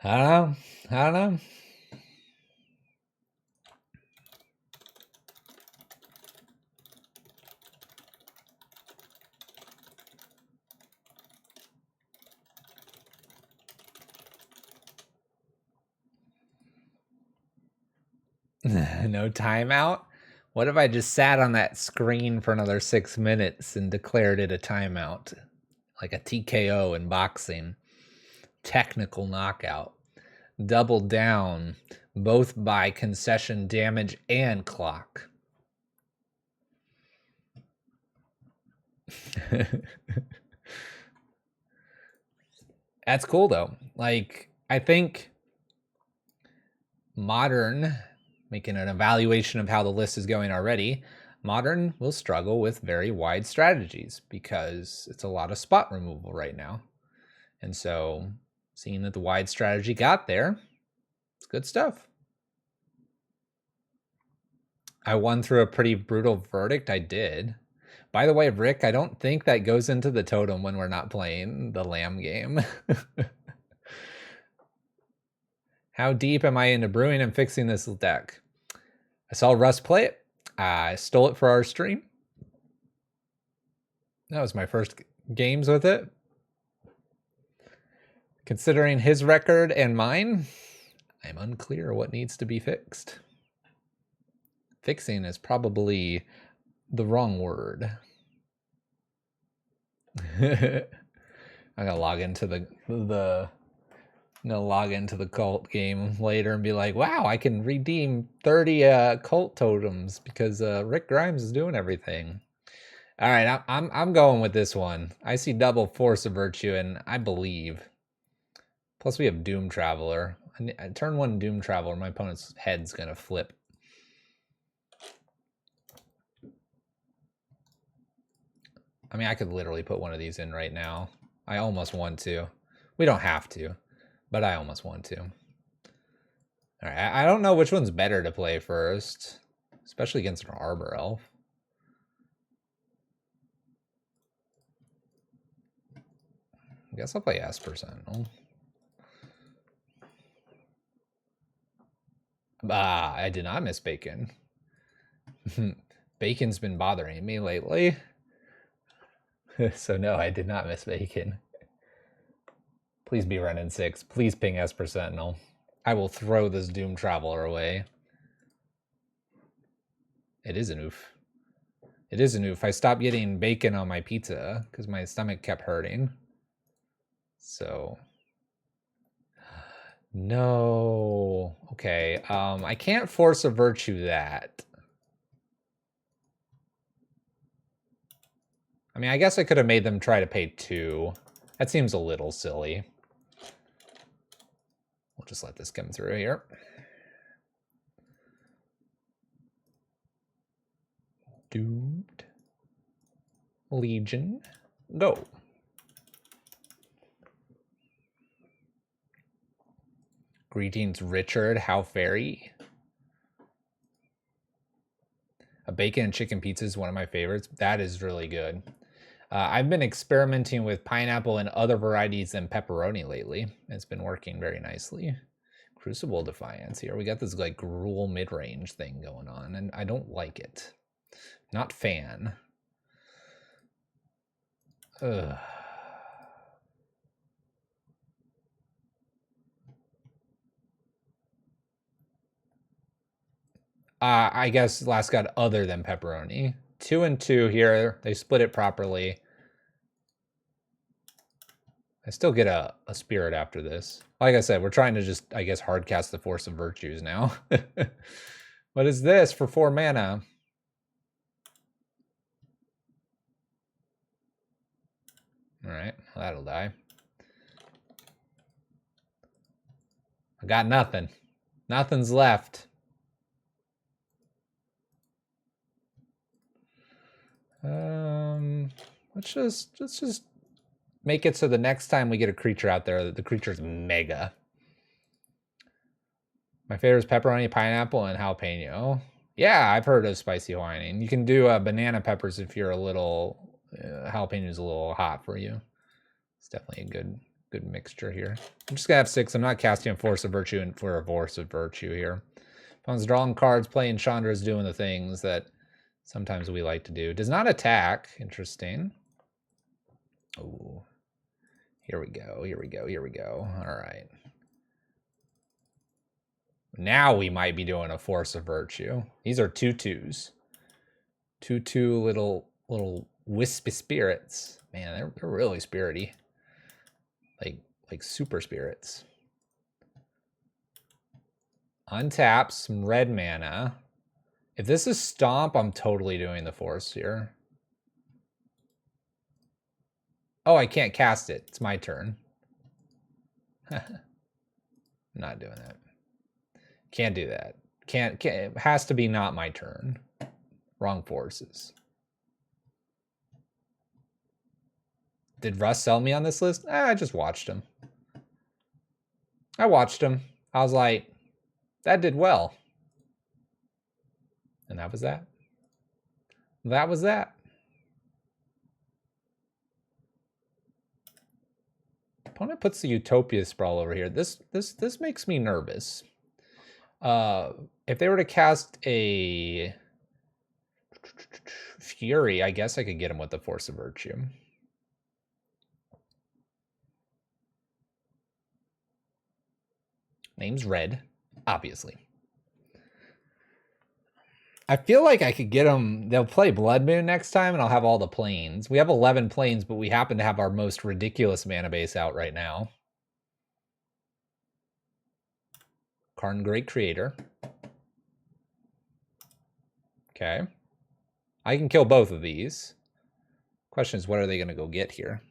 I don't know. I don't know. No timeout? What if I just sat on that screen for another 6 minutes and declared it a timeout? Like a TKO in boxing. Technical knockout. Double down, both by concession damage and clock. That's cool though. Like, I think Modern, making an evaluation of how the list is going already, Modern will struggle with very wide strategies because it's a lot of spot removal right now. And so, seeing that the wide strategy got there, it's good stuff. I won through a pretty brutal verdict. I did. By the way, Rick, I don't think that goes into the totem when we're not playing the Lamb game. How deep am I into brewing and fixing this deck? I saw Russ play it. I stole it for our stream. That was my first games with it. Considering his record and mine, I'm unclear what needs to be fixed. Fixing is probably the wrong word. I'm gonna log into the cult game later and be like, wow, I can redeem 30 cult totems because Rick Grimes is doing everything. All right, I'm going with this one. I see double Force of Virtue, and I believe. Plus, we have Doom Traveler. Turn 1 Doom Traveler, my opponent's head's gonna flip. I mean, I could literally put one of these in right now. I almost want to. We don't have to, but I almost want to. All right, I don't know which one's better to play first, especially against an Arbor Elf. I guess I'll play Esper Sentinel. I did not miss Bacon. Bacon's been bothering me lately. So no, I did not miss Bacon. Please be Renin 6. Please ping Esper Sentinel. I will throw this Doom Traveler away. It is an oof. It is an oof. I stopped getting bacon on my pizza because my stomach kept hurting. So... No. Okay. I can't Force a Virtue that. I mean, I guess I could have made them try to pay 2. That seems a little silly. We'll just let this come through here. Doomed. Legion. Go. Greetings, Richard. How fairy? A bacon and chicken pizza is one of my favorites. That is really good. I've been experimenting with pineapple and other varieties than pepperoni lately. It's been working very nicely. Crucible Defiance here. We got this like gruel mid-range thing going on, and I don't like it. Not fan. Ugh. I guess last got other than pepperoni. 2 and 2 here. They split it properly. I still get a spirit after this. Like I said, we're trying to just, I guess, hardcast the Force of Virtues now. What is this for 4 mana? All right, well, that'll die. I got nothing. Nothing's left. Let's just make it so the next time we get a creature out there, the creature's mega. My favorite is pepperoni, pineapple, and jalapeno. Yeah, I've heard of spicy Hawaiian. You can do banana peppers if you're a little jalapeno is a little hot for you. It's definitely a good mixture here. I'm just gonna have 6. I'm not casting a Force of Virtue and for a Force of Virtue here. Opponent's drawing cards, playing Chandra is doing the things that sometimes we like to do. Does not attack. Interesting. Oh, here we go. Here we go. Here we go. All right. Now we might be doing a Force of Virtue. These are 2/2s. 2/2 little wispy spirits. Man, they're really spirity. Like super spirits. Untap some red mana. If this is Stomp, I'm totally doing the Force here. Oh, I can't cast it. It's my turn. I'm not doing that. Can't do that. Can't. It has to be not my turn. Wrong forces. Did Russ sell me on this list? I just watched him. I watched him. I was like, that did well. And that was that. That was that. Opponent puts the Utopia Sprawl over here. This makes me nervous. If they were to cast a Fury, I guess I could get him with the Force of Virtue. Name's Red, obviously. I feel like I could get them. They'll play Blood Moon next time, and I'll have all the planes. We have 11 planes, but we happen to have our most ridiculous mana base out right now. Karn Great Creator. Okay. I can kill both of these. Question is, what are they going to go get here?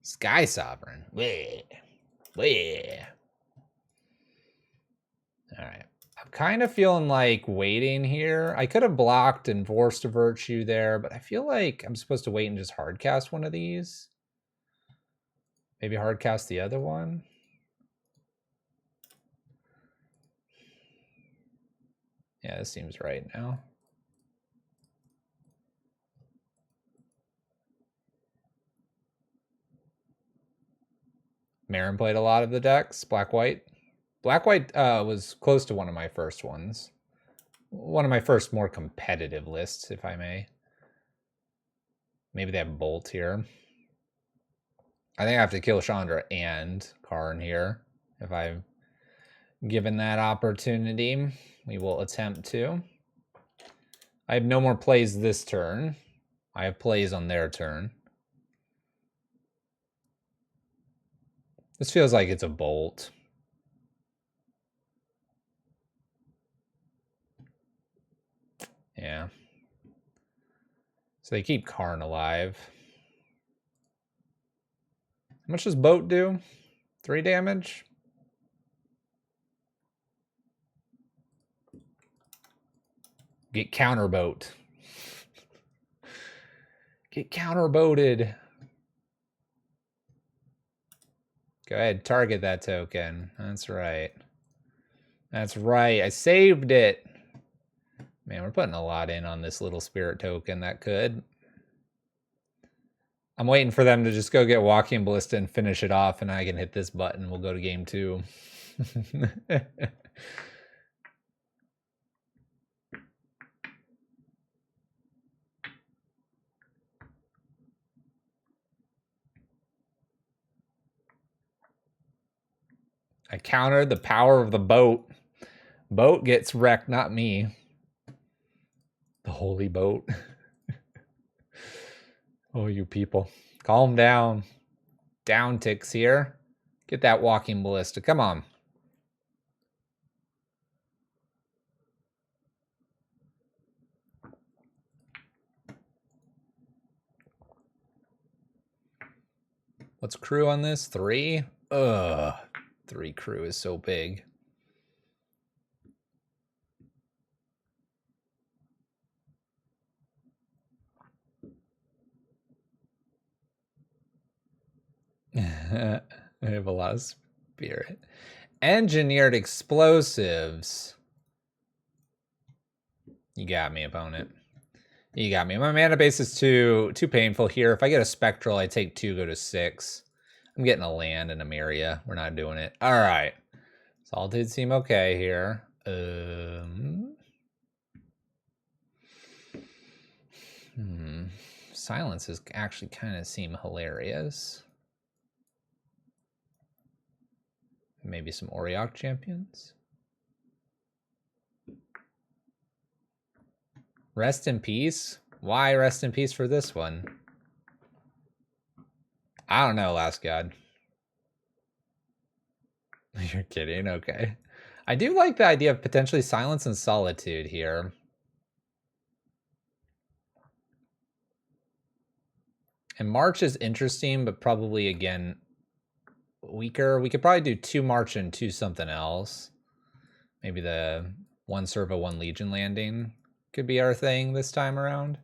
Sky Sovereign. Wait. All right. I'm kind of feeling like waiting here. I could have blocked and forced a Virtue there, but I feel like I'm supposed to wait and just hardcast one of these. Maybe hardcast the other one. Yeah, this seems right now. Marin played a lot of the decks. Black-white. Black-white was close to one of my first ones. One of my first more competitive lists, if I may. Maybe they have Bolt here. I think I have to kill Chandra and Karn here. If I'm given that opportunity, we will attempt to. I have no more plays this turn. I have plays on their turn. This feels like it's a Bolt. Yeah. So they keep Karn alive. How much does Boat do? 3 damage? Get counterboat. Get counterboated. Go ahead, target that token. That's right. That's right. I saved it. Man, we're putting a lot in on this little spirit token that could. I'm waiting for them to just go get Walking Ballista and finish it off, and I can hit this button. We'll go to game 2. I countered the power of the boat. Boat gets wrecked, not me. The holy boat. Oh, you people. Calm down. Down ticks here. Get that Walking Ballista. Come on. What's crew on this? 3? Ugh. 3 crew is so big. I have a lot of spirit. Engineered explosives. You got me, opponent. You got me. My mana base is too painful here. If I get a Spectral, I take 2, go to 6. I'm getting a land and a Myria. We're not doing it. All right. Solitude seem okay here. Silences actually kind of seem hilarious. Maybe some Auriok champions. Rest in peace? Why rest in peace for this one? I don't know, Last God. You're kidding? Okay. I do like the idea of potentially Silence and Solitude here. And March is interesting, but probably, again, weaker. We could probably do 2 March and 2 something else. Maybe the 1 Servo, 1 Legion landing could be our thing this time around.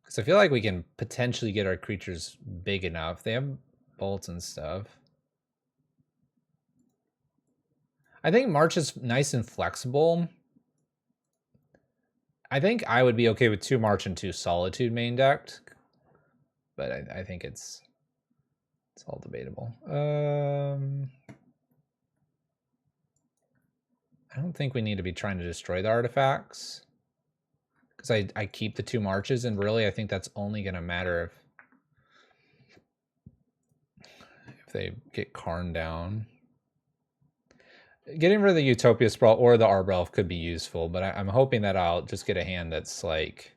Because I feel like we can potentially get our creatures big enough. They have bolts and stuff. I think March is nice and flexible. I think I would be okay with 2 March and 2 Solitude main decked. But I think it's all debatable. I don't think we need to be trying to destroy the artifacts. Because I keep the 2 Marches, and really I think that's only going to matter if they get Karn down. Getting rid of the Utopia Sprawl or the Arbor Elf could be useful, but I'm hoping that I'll just get a hand that's like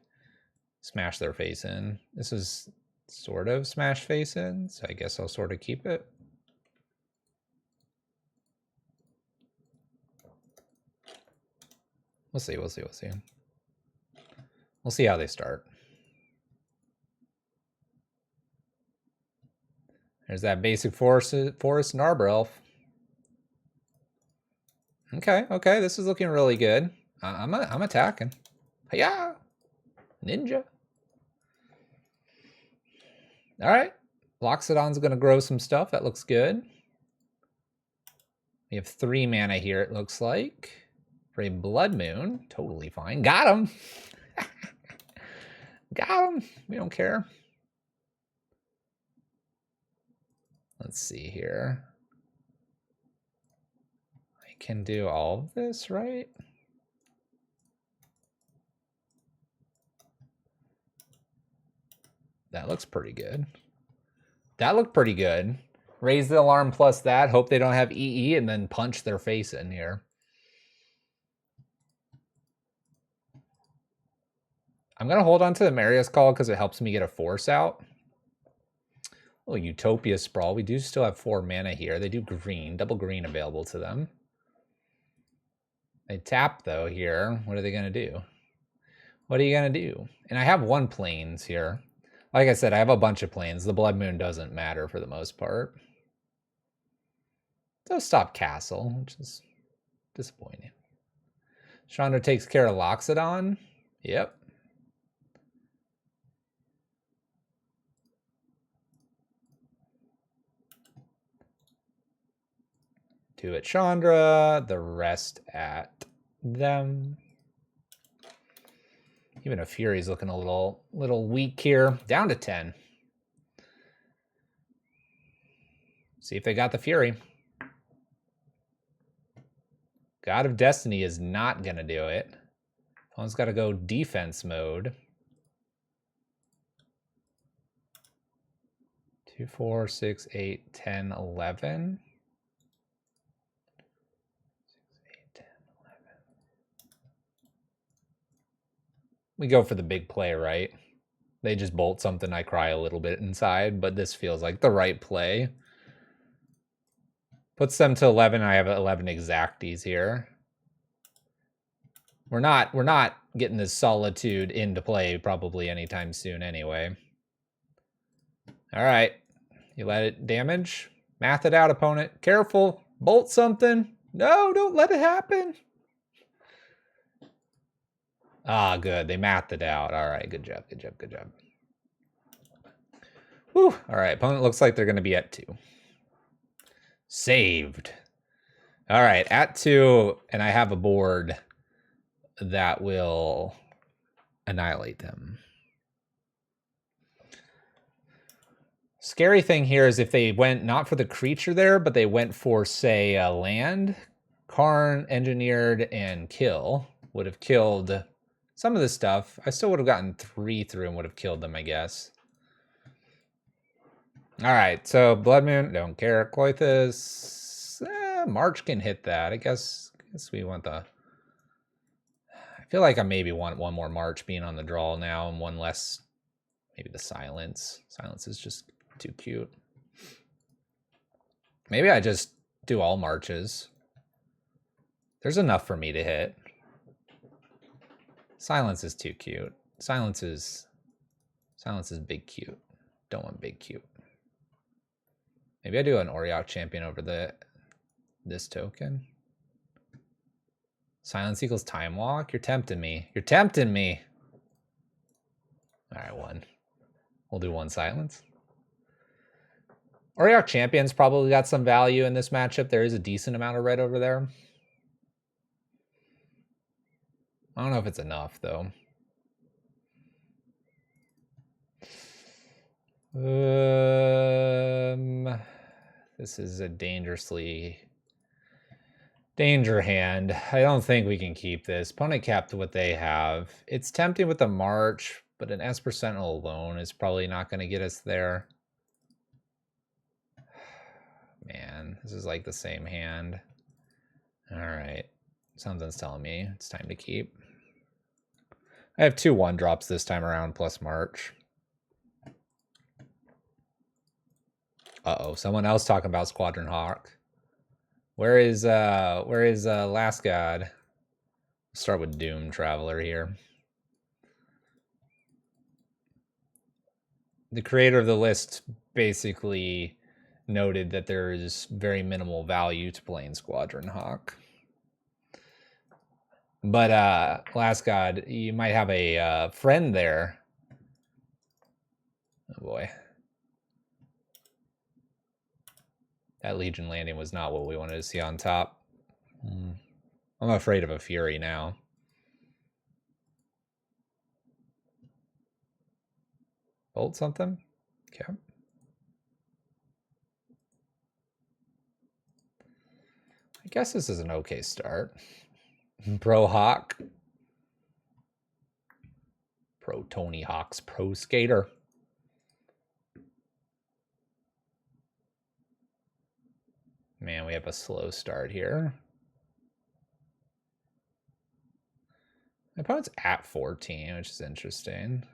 smash their face in. This is sort of smash face in, so I guess I'll sort of keep it. We'll see, we'll see, we'll see. We'll see how they start. There's that basic forest and Arbor Elf. Okay, okay, this is looking really good. I'm attacking. Yeah, ninja. All right, Loxodon's gonna grow some stuff. That looks good. We have 3 mana here, it looks like. For a Blood Moon, totally fine. Got him. Got him. We don't care. Let's see here. I can do all of this, right? That looks pretty good. That looked pretty good. Raise the alarm plus that. Hope they don't have EE and then punch their face in here. I'm going to hold on to the Marius Call because it helps me get a force out. Oh, Utopia Sprawl. We do still have 4 mana here. They do green. Double green available to them. They tap, though, here. What are they going to do? What are you going to do? And I have 1 plains here. Like I said, I have a bunch of plains. The Blood Moon doesn't matter for the most part. Does stop Castle, which is disappointing. Chandra takes care of Loxodon. Yep. Two at Chandra, the rest at them. Even a Fury's looking a little weak here. Down to 10. See if they got the Fury. God of Destiny is not going to do it. Opponent's got to go defense mode. 2, 4, 6, 8, 10, 11. 6, 8, 10, 11. We go for the big play, right? They just bolt something, I cry a little bit inside, but this feels like the right play. Puts them to 11. I have 11 exacties here. We're not getting this Solitude into play probably anytime soon anyway. All right. You let it damage. Math it out, opponent. Careful. Bolt something. No, don't let it happen. Ah, good. They mathed it out. All right. Good job. Good job. Good job. Whew. All right. Opponent looks like they're going to be at 2. Saved. All right. At 2, and I have a board that will annihilate them. Scary thing here is if they went not for the creature there, but they went for, say, a land, Karn, Engineered, and Kill would have killed some of this stuff. I still would have gotten 3 through and would have killed them, I guess. All right, so Blood Moon, don't care. Cloythus, March can hit that. I guess we want the... I feel like I maybe want 1 more March being on the draw now and 1 less, maybe the Silence. Silence is just too cute. Maybe I just do all Marches. There's enough for me to hit. Silence is too cute. Silence is big cute. Don't want big cute. Maybe I do an Auriok Champion over this token. Silence equals Time Walk? You're tempting me. You're tempting me. All right, 1. We'll do 1 Silence. Auriok Champion's probably got some value in this matchup. There is a decent amount of red over there. I don't know if it's enough, though. This is a danger hand. I don't think we can keep this. Opponent capped what they have. It's tempting with the March, but an Esper Sentinel alone is probably not going to get us there. Man, this is like the same hand. All right. Something's telling me it's time to keep. I have 2 1-drops this time around, plus March. Uh-oh, someone else talking about Squadron Hawk. Where is Last God? Start with Doom Traveler here. The creator of the list basically noted that there is very minimal value to playing Squadron Hawk. But Last God, you might have a friend there. Oh boy. That Legion landing was not what we wanted to see on top. I'm afraid of a Fury now. Bolt something? Okay. I guess this is an okay start. Pro Hawk. Pro Tony Hawk's Pro Skater. Man, we have a slow start here. My opponent's at 14, which is interesting.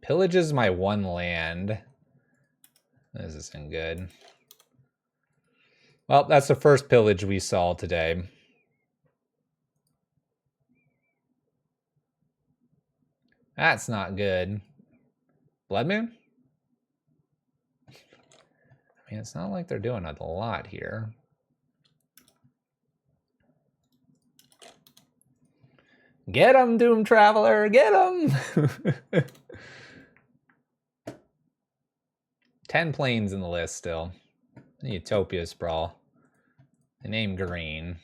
Pillages my 1 land. This isn't good. Well, that's the first pillage we saw today. That's not good. Blood Moon? I mean, it's not like they're doing a lot here. Get him, Doom Traveler! Get him! 10 planes in the list still. Utopia Sprawl. The name green.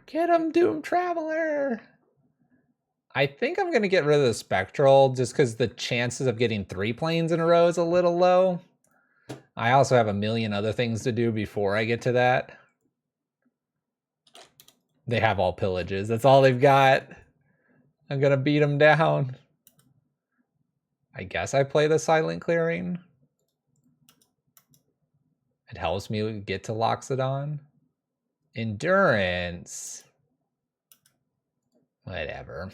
Get him, Doom Traveler! I think I'm going to get rid of the Spectral just because the chances of getting 3 planes in a row is a little low. I also have a million other things to do before I get to that. They have all pillages. That's all they've got. I'm going to beat them down. I guess I play the Silent Clearing. It helps me get to Loxodon. Endurance. Whatever.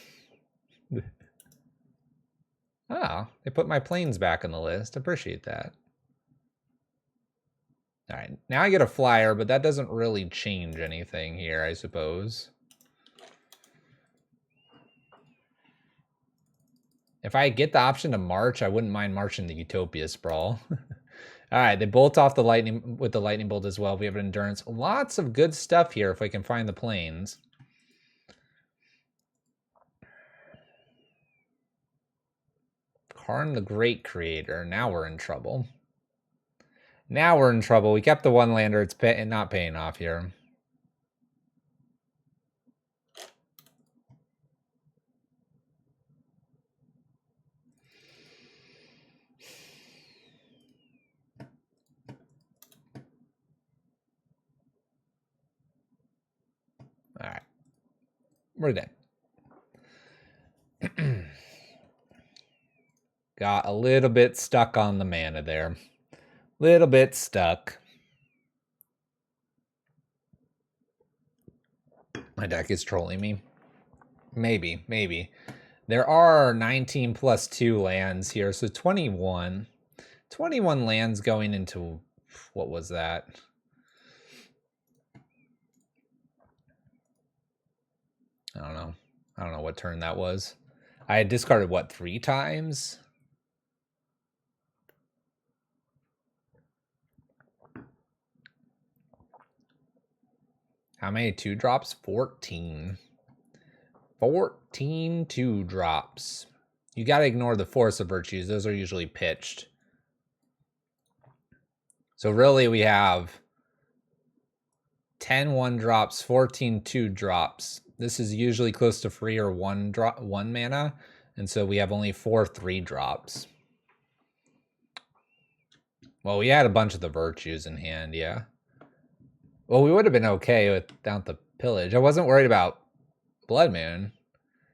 Oh, they put my planes back on the list. Appreciate that. All right, now I get a flyer, but that doesn't really change anything here, I suppose. If I get the option to march, I wouldn't mind marching the Utopia Sprawl. All right, they bolt off the lightning with the lightning bolt as well. We have an endurance. Lots of good stuff here if I can find the planes. Karn the Great Creator. Now we're in trouble. Now we're in trouble. We kept the 1-lander. It's not paying off here. All right. We're dead. Got a little bit stuck on the mana there. Little bit stuck. My deck is trolling me. Maybe. There are 19 plus 2 lands here, so 21. 21 lands going into, what was that? I don't know. I don't know what turn that was. I had discarded, what, 3 times? How many 2-drops? 14. 14 2-drops. You got to ignore the Force of Virtues. Those are usually pitched. So really we have 10 1-drops, 14 2-drops. This is usually close to free or 1 mana. And so we have only 4 3-drops. Well, we had a bunch of the Virtues in hand, yeah. Well, we would have been okay without the pillage. I wasn't worried about Blood Moon.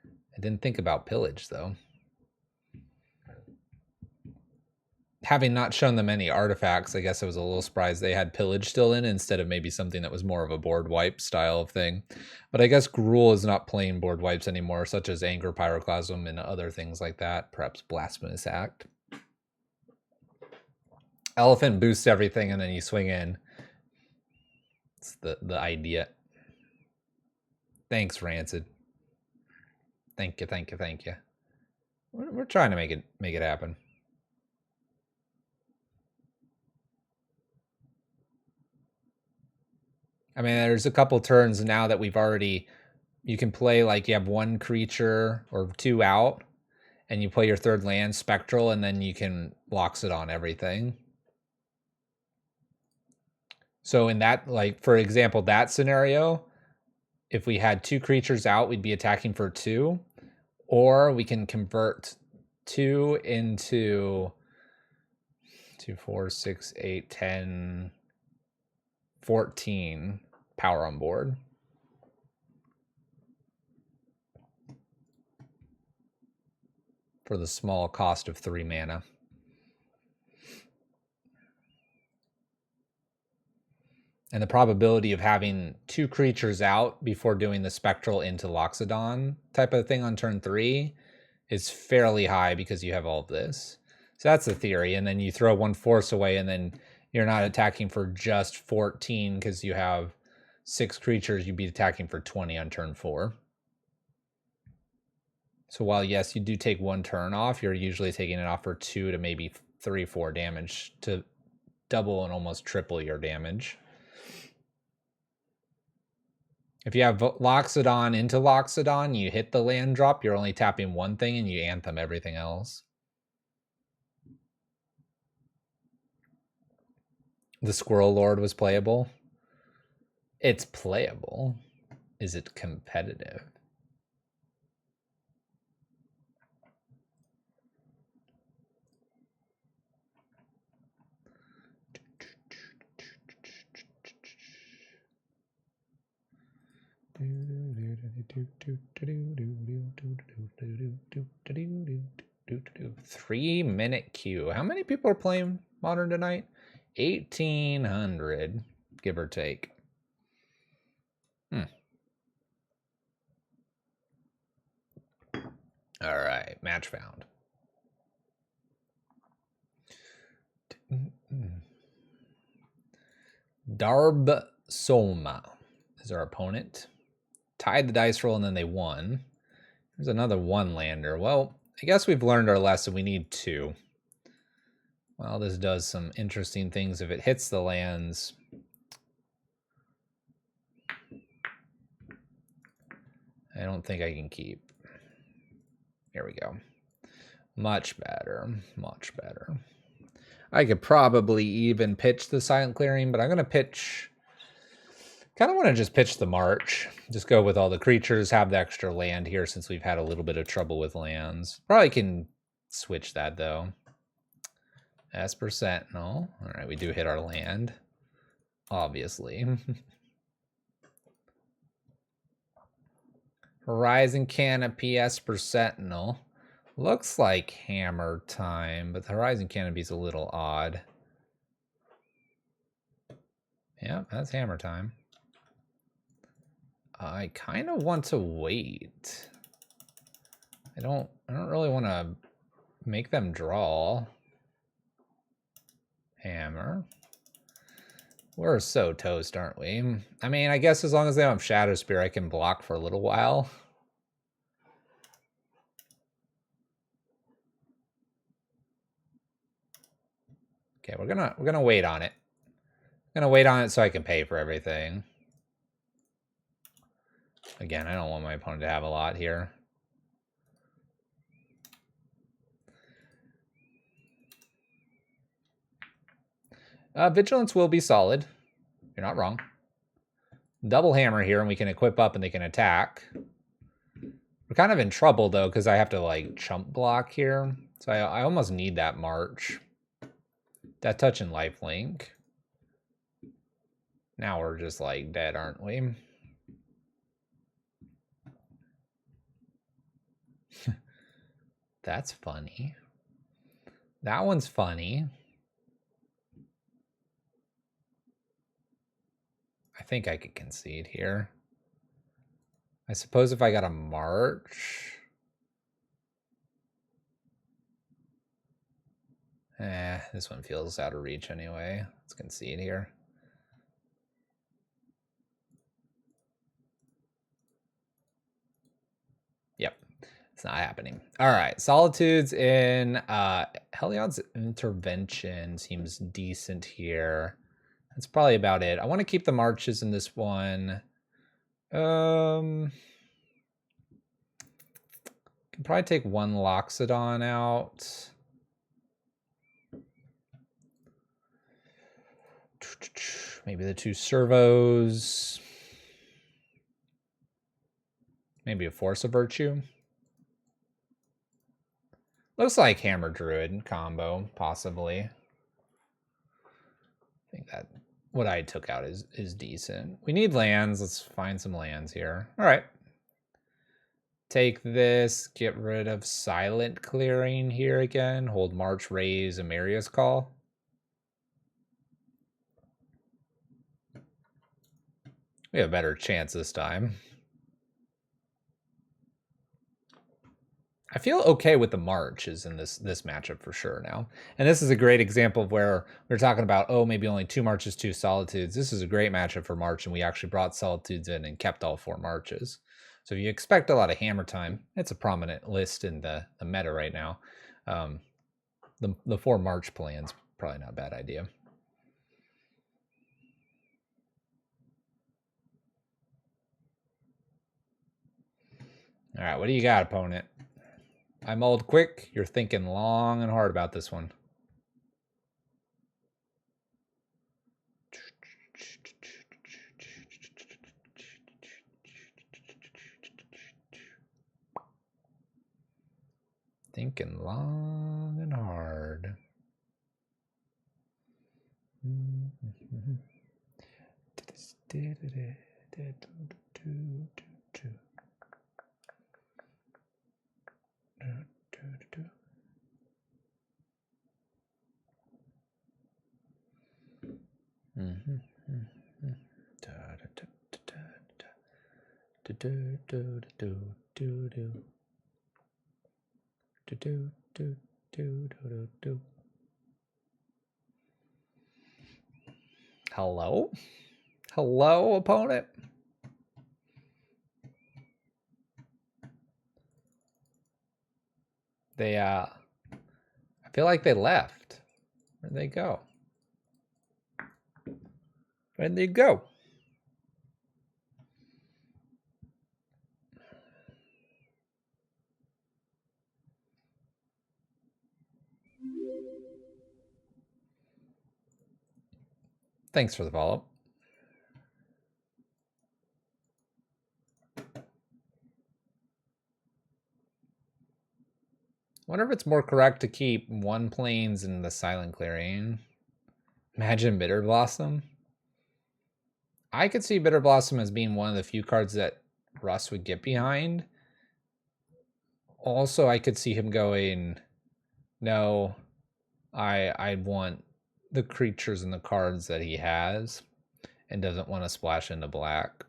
I didn't think about pillage, though. having not shown them any artifacts, I guess I was a little surprised they had pillage still in instead of maybe something that was more of a board wipe style of thing. But I guess Gruul is not playing board wipes anymore, such as Anger, Pyroclasm, and other things like that. Perhaps Blasphemous Act. Elephant boosts everything and then you swing in. It's the idea. Thanks, Rancid. Thank you, thank you, thank you. We're trying to make it happen. I mean, there's a couple turns now that we've already, you can play like you have one creature or two out and you play your third land, Spectral, and then you can Loxodon everything. So in that, like, for example, that scenario, if we had two creatures out, we'd be attacking for 2. Or we can convert 2 into 2, 4, 6, 8, 10, 14 power on board. For the small cost of 3 mana. And the probability of having 2 creatures out before doing the Spectral into Loxodon type of thing on turn 3 is fairly high because you have all of this. So that's the theory. And then you throw 1 force away and then you're not attacking for just 14 because you have 6 creatures. You'd be attacking for 20 on turn 4. So while, yes, you do take 1 turn off, you're usually taking it off for 2 to maybe 3, 4 damage to double and almost triple your damage. If you have Loxodon into Loxodon, you hit the land drop, you're only tapping one thing and you Anthem everything else. The Squirrel Lord was playable. It's playable. Is it competitive? Three-minute queue. How many people are playing Modern tonight? 1,800, give or take. All right, match found. Darb Soma is our opponent. Tied the dice roll and then they won. There's another 1-lander. Well, I guess we've learned our lesson. We need 2. Well, this does some interesting things if it hits the lands. I don't think I can keep. Here we go. Much better. Much better. I could probably even pitch the Silent Clearing, but I'm going to pitch... Kind of want to just pitch the March. Just go with all the creatures, have the extra land here since we've had a little bit of trouble with lands. Probably can switch that, though. Esper Sentinel. All right, we do hit our land. Obviously. Horizon Canopy, Esper Sentinel. Looks like Hammer Time, but the Horizon Canopy is a little odd. Yeah, that's Hammer Time. I kind of want to wait. I don't really want to make them draw. Hammer. We're so toast, aren't we? I mean, I guess as long as they don't have Shadow Spear, I can block for a little while. Okay, we're gonna wait on it. I'm gonna wait on it so I can pay for everything. Again, I don't want my opponent to have a lot here. Vigilance will be solid. You're not wrong. Double hammer here, and we can equip up and they can attack. We're kind of in trouble, though, because I have to, like, chump block here. So I almost need that March. Death Touch and Lifelink. Now we're just, like, dead, aren't we? That's funny. That one's funny. I think I could concede here. I suppose if I got a march. This one feels out of reach anyway. Let's concede here. Yep, it's not happening. All right, Solitudes in Heliod's Intervention seems decent here. That's probably about it. I want to keep the marches in this one. Can probably take one Loxodon out. Maybe the 2 servos. Maybe a Force of Virtue. Looks like Hammer Druid combo, possibly. I think that what I took out is decent. We need lands. Let's find some lands here. All right. Take this. Get rid of Silent Clearing here again. Hold March, raise, Ameria's Call. We have a better chance this time. I feel okay with the marches in this matchup for sure now. And this is a great example of where we're talking about, oh, maybe only 2 marches, 2 solitudes. This is a great matchup for March, and we actually brought solitudes in and kept all 4 marches. So if you expect a lot of hammer time, it's a prominent list in the meta right now. The 4 March plan's probably not a bad idea. All right, what do you got, opponent? I mulled quick. You're thinking long and hard about this one. Thinking long and hard. Hello? Hello, opponent? They, I feel like they left. Where'd they go? Where'd they go? Thanks for the follow-up. Wonder if it's more correct to keep 1 planes in the Silent Clearing. Imagine Bitter Blossom. I could see Bitter Blossom as being one of the few cards that Russ would get behind. Also, I could see him going, no, I want the creatures and the cards that he has and doesn't want to splash into black.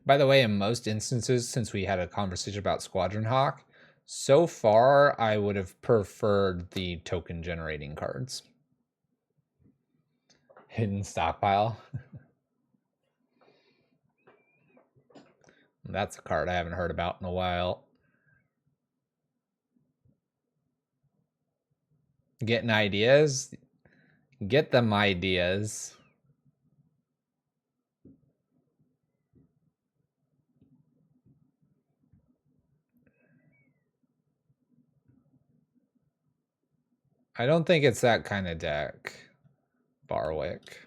By the way, in most instances, since we had a conversation about Squadron Hawk, so far I would have preferred the token generating cards. Hidden Stockpile. That's a card I haven't heard about in a while. Getting ideas? Get them ideas. I don't think it's that kind of deck, Barwick.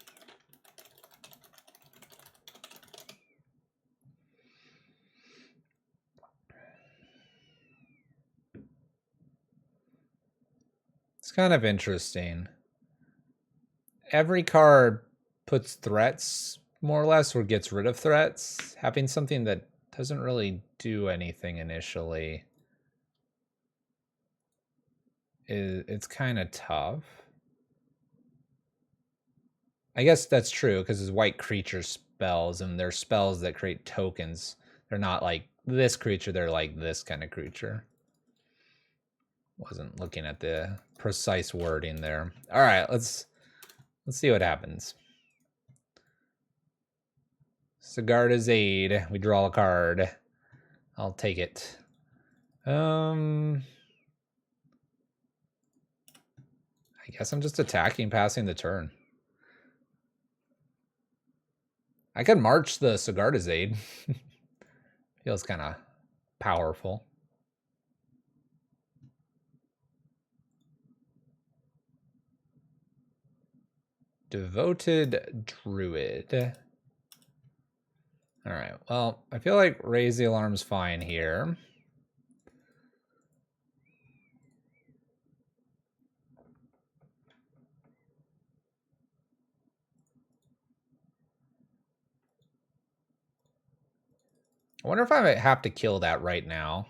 It's kind of interesting. Every card puts threats, more or less, or gets rid of threats. Having something that doesn't really do anything initially it's kind of tough. I guess that's true because it's white creature spells, and they're spells that create tokens. They're not like this creature, they're like this kind of creature. Wasn't looking at the precise wording there. All right, let's see what happens. Sigarda's Aid. We draw a card. I'll take it. I guess I'm just attacking, passing the turn. I could march the Sigarda's Aid. Feels kind of powerful. Devoted Druid. All right, well, I feel like Raise the Alarm's fine here. I wonder if I might have to kill that right now.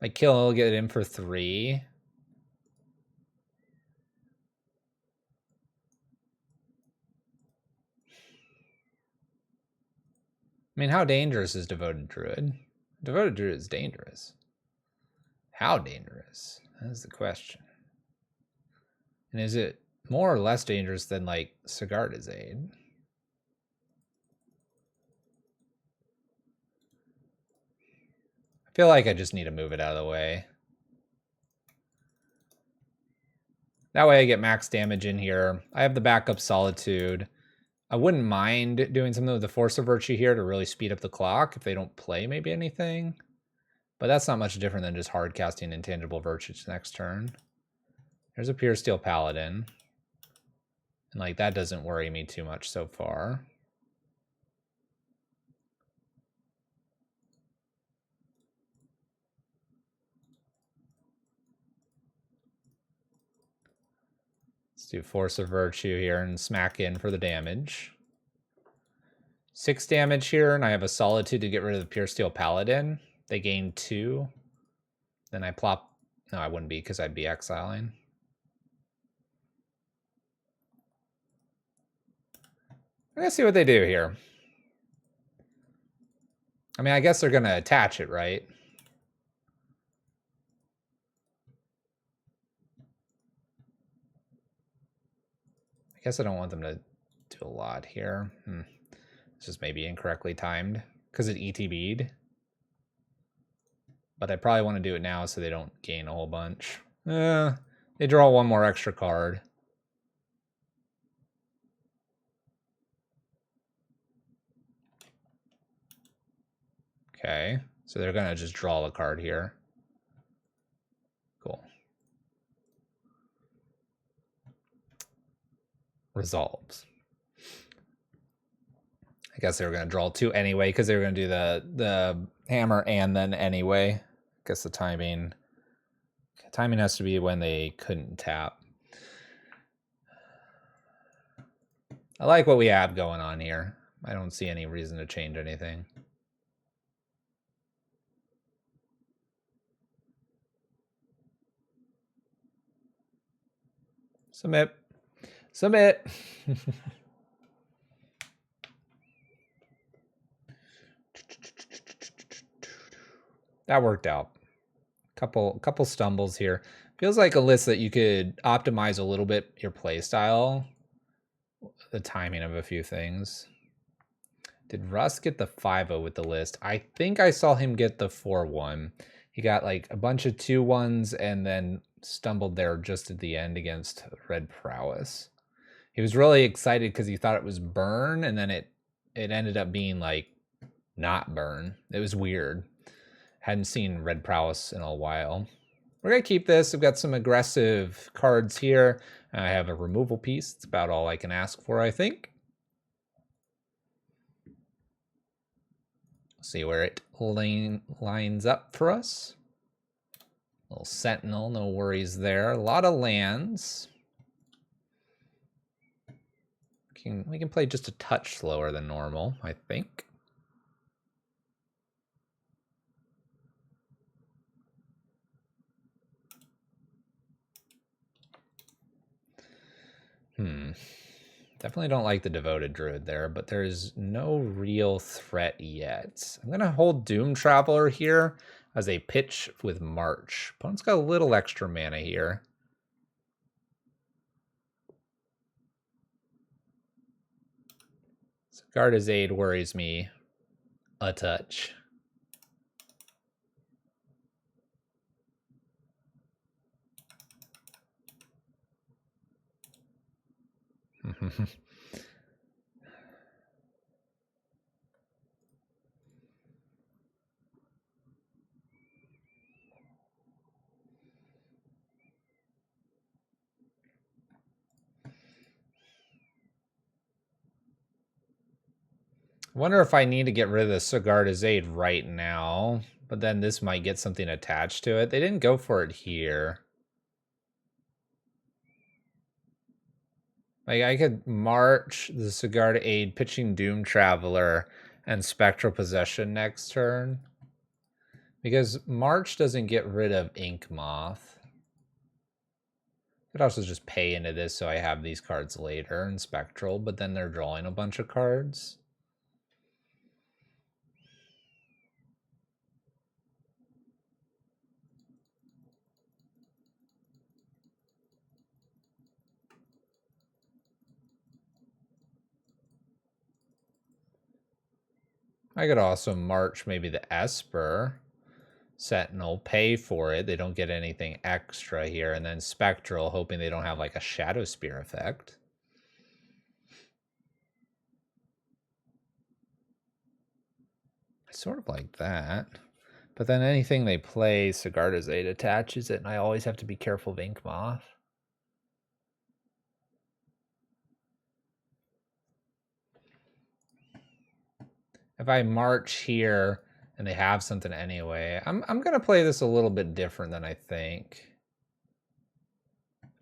Like kill, get it in for 3. I mean, how dangerous is Devoted Druid? Devoted Druid is dangerous. How dangerous? That's the question. And is it more or less dangerous than like Sigarda's Aid? I feel like I just need to move it out of the way. That way I get max damage in here. I have the backup Solitude. I wouldn't mind doing something with the Force of Virtue here to really speed up the clock if they don't play maybe anything. But that's not much different than just hard casting Intangible Virtues next turn. There's a Pure Steel Paladin. And like that doesn't worry me too much so far. Let's do Force of Virtue here and smack in for the damage. 6 damage here, and I have a Solitude to get rid of the Pure Steel Paladin. They gain 2. Then I plop... No, I wouldn't be because I'd be exiling. I'm going to see what they do here. I mean, I guess they're going to attach it, right? I guess I don't want them to do a lot here. It's just maybe incorrectly timed because it ETB'd. But I probably want to do it now so they don't gain a whole bunch. They draw one more extra card. Okay, so they're going to just draw a card here. Cool. Resolves. I guess they were going to draw 2 anyway because they were going to do the hammer and then anyway. I guess the timing has to be when they couldn't tap. I like what we have going on here. I don't see any reason to change anything. Submit. Submit. That worked out. Couple stumbles here. Feels like a list that you could optimize a little bit your play style. The timing of a few things. Did Russ get the 5-0 with the list? I think I saw him get the 4-1. He got like a bunch of 2-1s and then stumbled there just at the end against Red Prowess. He was really excited because he thought it was burn, and then it ended up being like not burn. It was weird. Hadn't seen Red Prowess in a while. We're going to keep this. We've got some aggressive cards here. I have a removal piece. It's about all I can ask for, I think. See where it lines up for us. Little Sentinel, no worries there. A lot of lands. We can play just a touch slower than normal, I think. Definitely don't like the Devoted Druid there, but there's no real threat yet. I'm going to hold Doom Traveler here as a pitch with March. Opponent's got a little extra mana here. Sigarda's Aid worries me a touch. I wonder if I need to get rid of the Sigarda's Aid right now, but then this might get something attached to it. They didn't go for it here. Like, I could March the Sigarda Aid, pitching Doom Traveler, and Spectral Possession next turn. Because March doesn't get rid of Ink Moth. I could also just pay into this so I have these cards later in Spectral, but then they're drawing a bunch of cards. I could also March maybe the Esper. Sentinel, pay for it. They don't get anything extra here. And then Spectral, hoping they don't have like a Shadow Spear effect. I sort of like that. But then anything they play, Sigarda's Aid attaches it, and I always have to be careful of Ink Moth. If I March here and they have something anyway, I'm going to play this a little bit different than I think.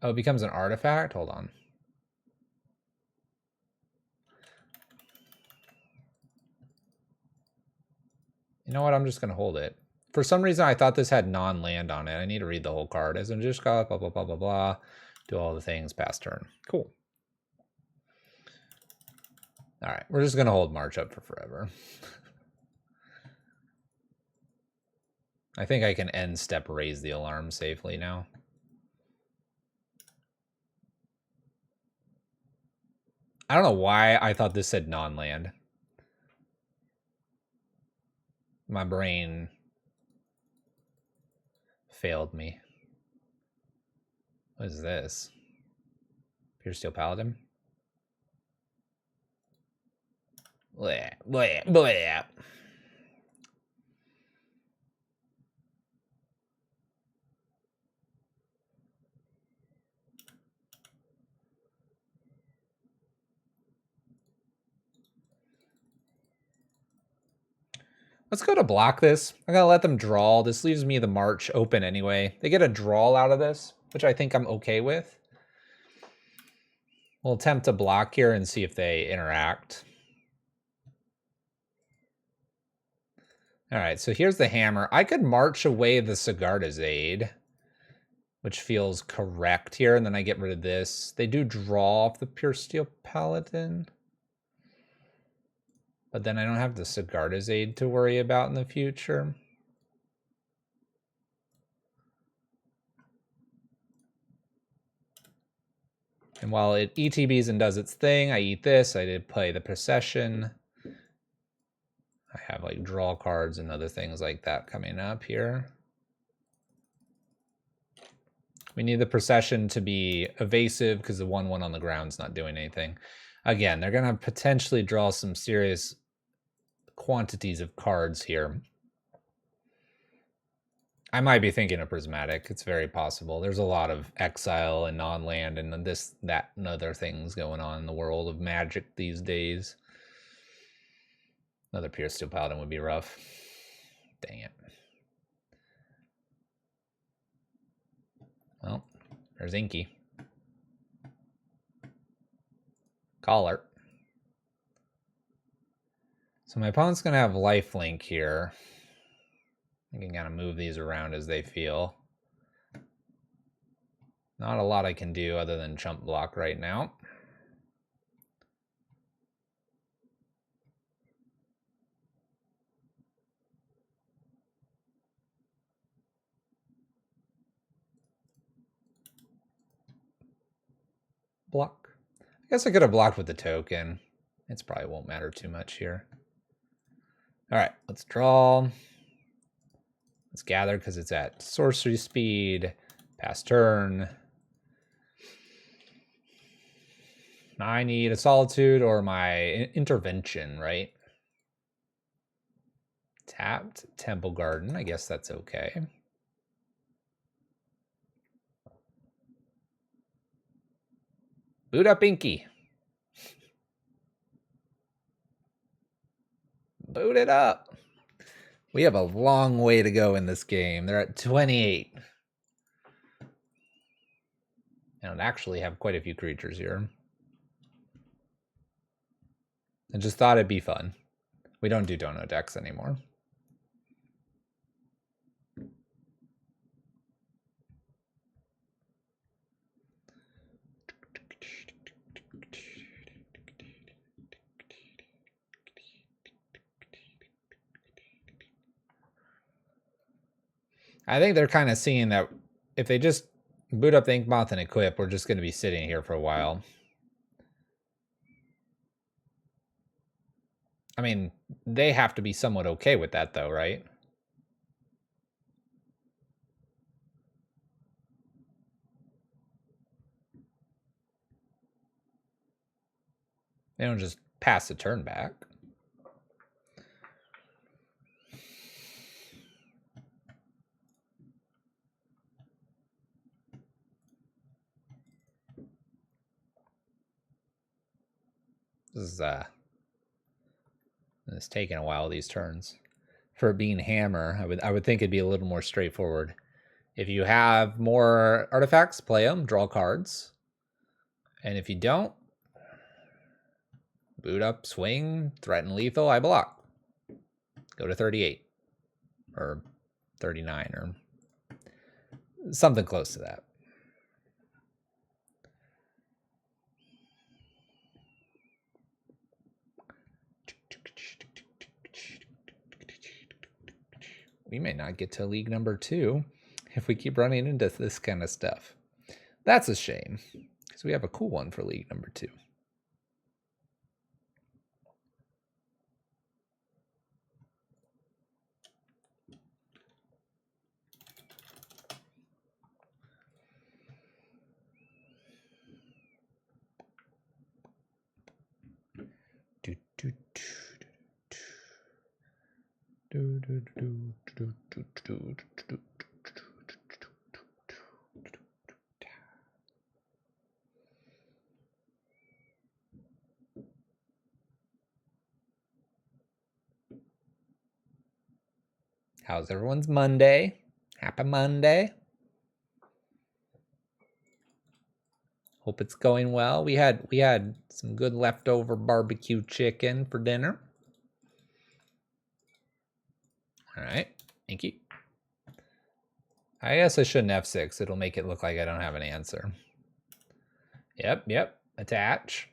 Oh, it becomes an artifact? Hold on. You know what? I'm just going to hold it. For some reason, I thought this had non-land on it. I need to read the whole card. As in just got blah, blah, blah, blah, blah. Do all the things past turn. Cool. All right. We're just going to hold March up for forever. I think I can end step raise the alarm safely now. I don't know why I thought this said non-land. My brain failed me. What is this? Pure Steel Paladin? Bleh, bleh, bleh. Let's go to block this. I'm going to let them draw. This leaves me the March open anyway. They get a draw out of this, which I think I'm okay with. We'll attempt to block here and see if they interact. All right, so here's the hammer. I could March away the Sigarda's Aid, which feels correct here, and then I get rid of this. They do draw off the Pure Steel Paladin. But then I don't have the Sigarda's Aid to worry about in the future. And while it ETBs and does its thing, I eat this. I did play the Procession. I have like draw cards and other things like that coming up here. We need the Procession to be evasive because the 1/1 on the ground's not doing anything. Again, they're going to potentially draw some serious quantities of cards here. I might be thinking of Prismatic. It's very possible. There's a lot of exile and non-land and this, that, and other things going on in the world of Magic these days. Another Pure Steel Paladin would be rough. Dang it. Well, there's Inky. Collar. So my opponent's going to have lifelink here. I can kind of move these around as they feel. Not a lot I can do other than chump block right now. Block. I guess I could have blocked with the token. It probably won't matter too much here. All right, let's draw. Let's gather because it's at sorcery speed. Pass turn. I need a solitude or my intervention, right? Tapped Temple Garden. I guess that's okay. Boot up Inky. Boot it up. We have a long way to go in this game. They're at 28. I don't actually have quite a few creatures here. I just thought it'd be fun. We don't do dono decks anymore. I think they're kind of seeing that if they just boot up the Inkmoth and equip, we're just going to be sitting here for a while. I mean, they have to be somewhat okay with that, though, right? They don't just pass the turn back. This is it's taking a while, these turns. For being hammer, I would think it'd be a little more straightforward. If you have more artifacts, play them, draw cards. And if you don't, boot up, swing, threaten lethal, I block. Go to 38 or 39 or something close to that. We may not get to league number 2 if we keep running into this kind of stuff. That's a shame, because we have a cool one for league number 2. How's everyone's Monday? Happy Monday. Hope it's going well. We had some good leftover barbecue chicken for dinner. All right, thank you. I guess I shouldn't F6. It'll make it look like I don't have an answer. Yep. Attach.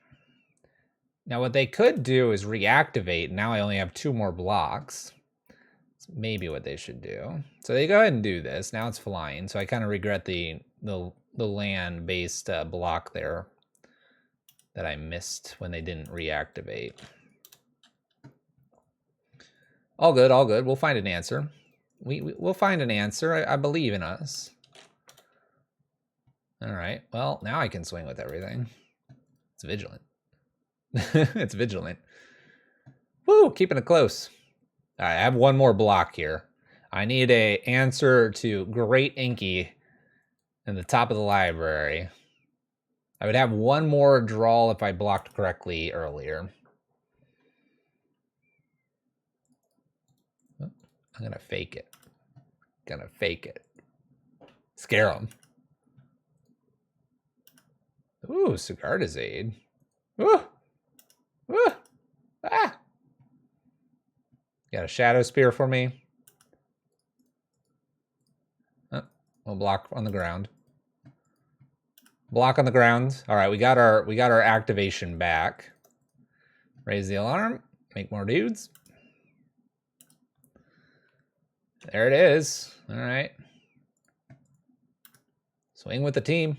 Now what they could do is reactivate. Now I only have 2 more blocks. That's maybe what they should do. So they go ahead and do this. Now it's flying. So I kind of regret the land-based block there that I missed when they didn't reactivate. All good, all good. We'll find an answer. We'll find an answer. I believe in us. All right. Well, now I can swing with everything. It's vigilant. It's vigilant. Woo, keeping it close. All right, I have 1 more block here. I need a answer to Great Inky in the top of the library. I would have 1 more draw if I blocked correctly earlier. I'm gonna fake it. Scare them. Ooh, Sigarda's Aid. Ooh! Ooh! Ah! Got a Shadow Spear for me. Oh, we'll block on the ground. Block on the ground. All right, we got our activation back. Raise the alarm. Make more dudes. There it is. All right. Swing with the team.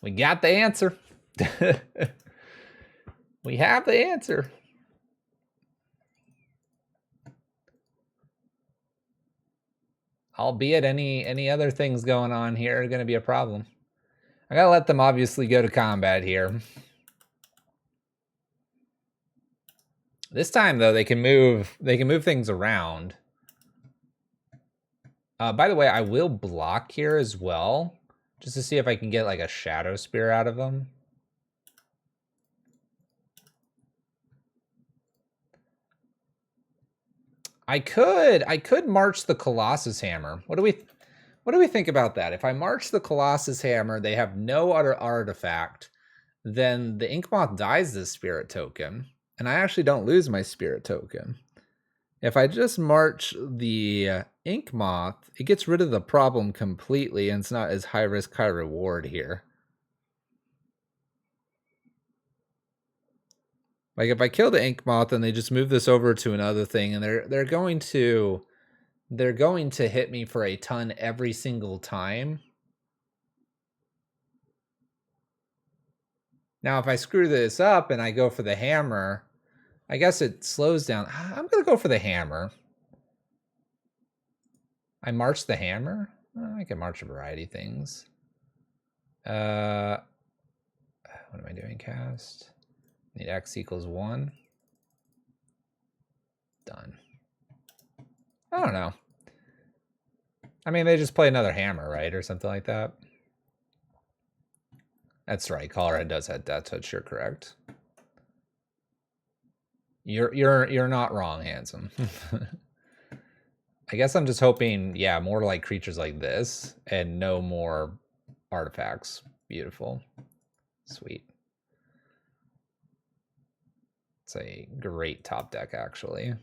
We got the answer. We have the answer. Albeit any other things going on here are going to be a problem. I gotta let them obviously go to combat here. This time though, they can move things around. By the way, I will block here as well, just to see if I can get like a Shadow Spear out of them. I could march the Colossus Hammer. What do we think about that? If I march the Colossus Hammer, they have no other artifact, then the Inkmoth dies this spirit token, and I actually don't lose my spirit token. If I just march the Inkmoth, it gets rid of the problem completely, and it's not as high risk, high reward here. Like if I kill the Inkmoth and they just move this over to another thing, and they're going to hit me for a ton every single time. Now, if I screw this up and I go for the hammer, I guess it slows down. I'm going to go for the hammer. I march the hammer? I can march a variety of things. What am I doing? Cast. Need X equals 1. Done. I don't know. I mean, they just play another hammer, right? Or something like that. That's right. Colorhead does have Death Touch. You're correct. You're not wrong, Handsome. I guess I'm just hoping, yeah, more like creatures like this and no more artifacts. Beautiful. Sweet. It's a great top deck, actually.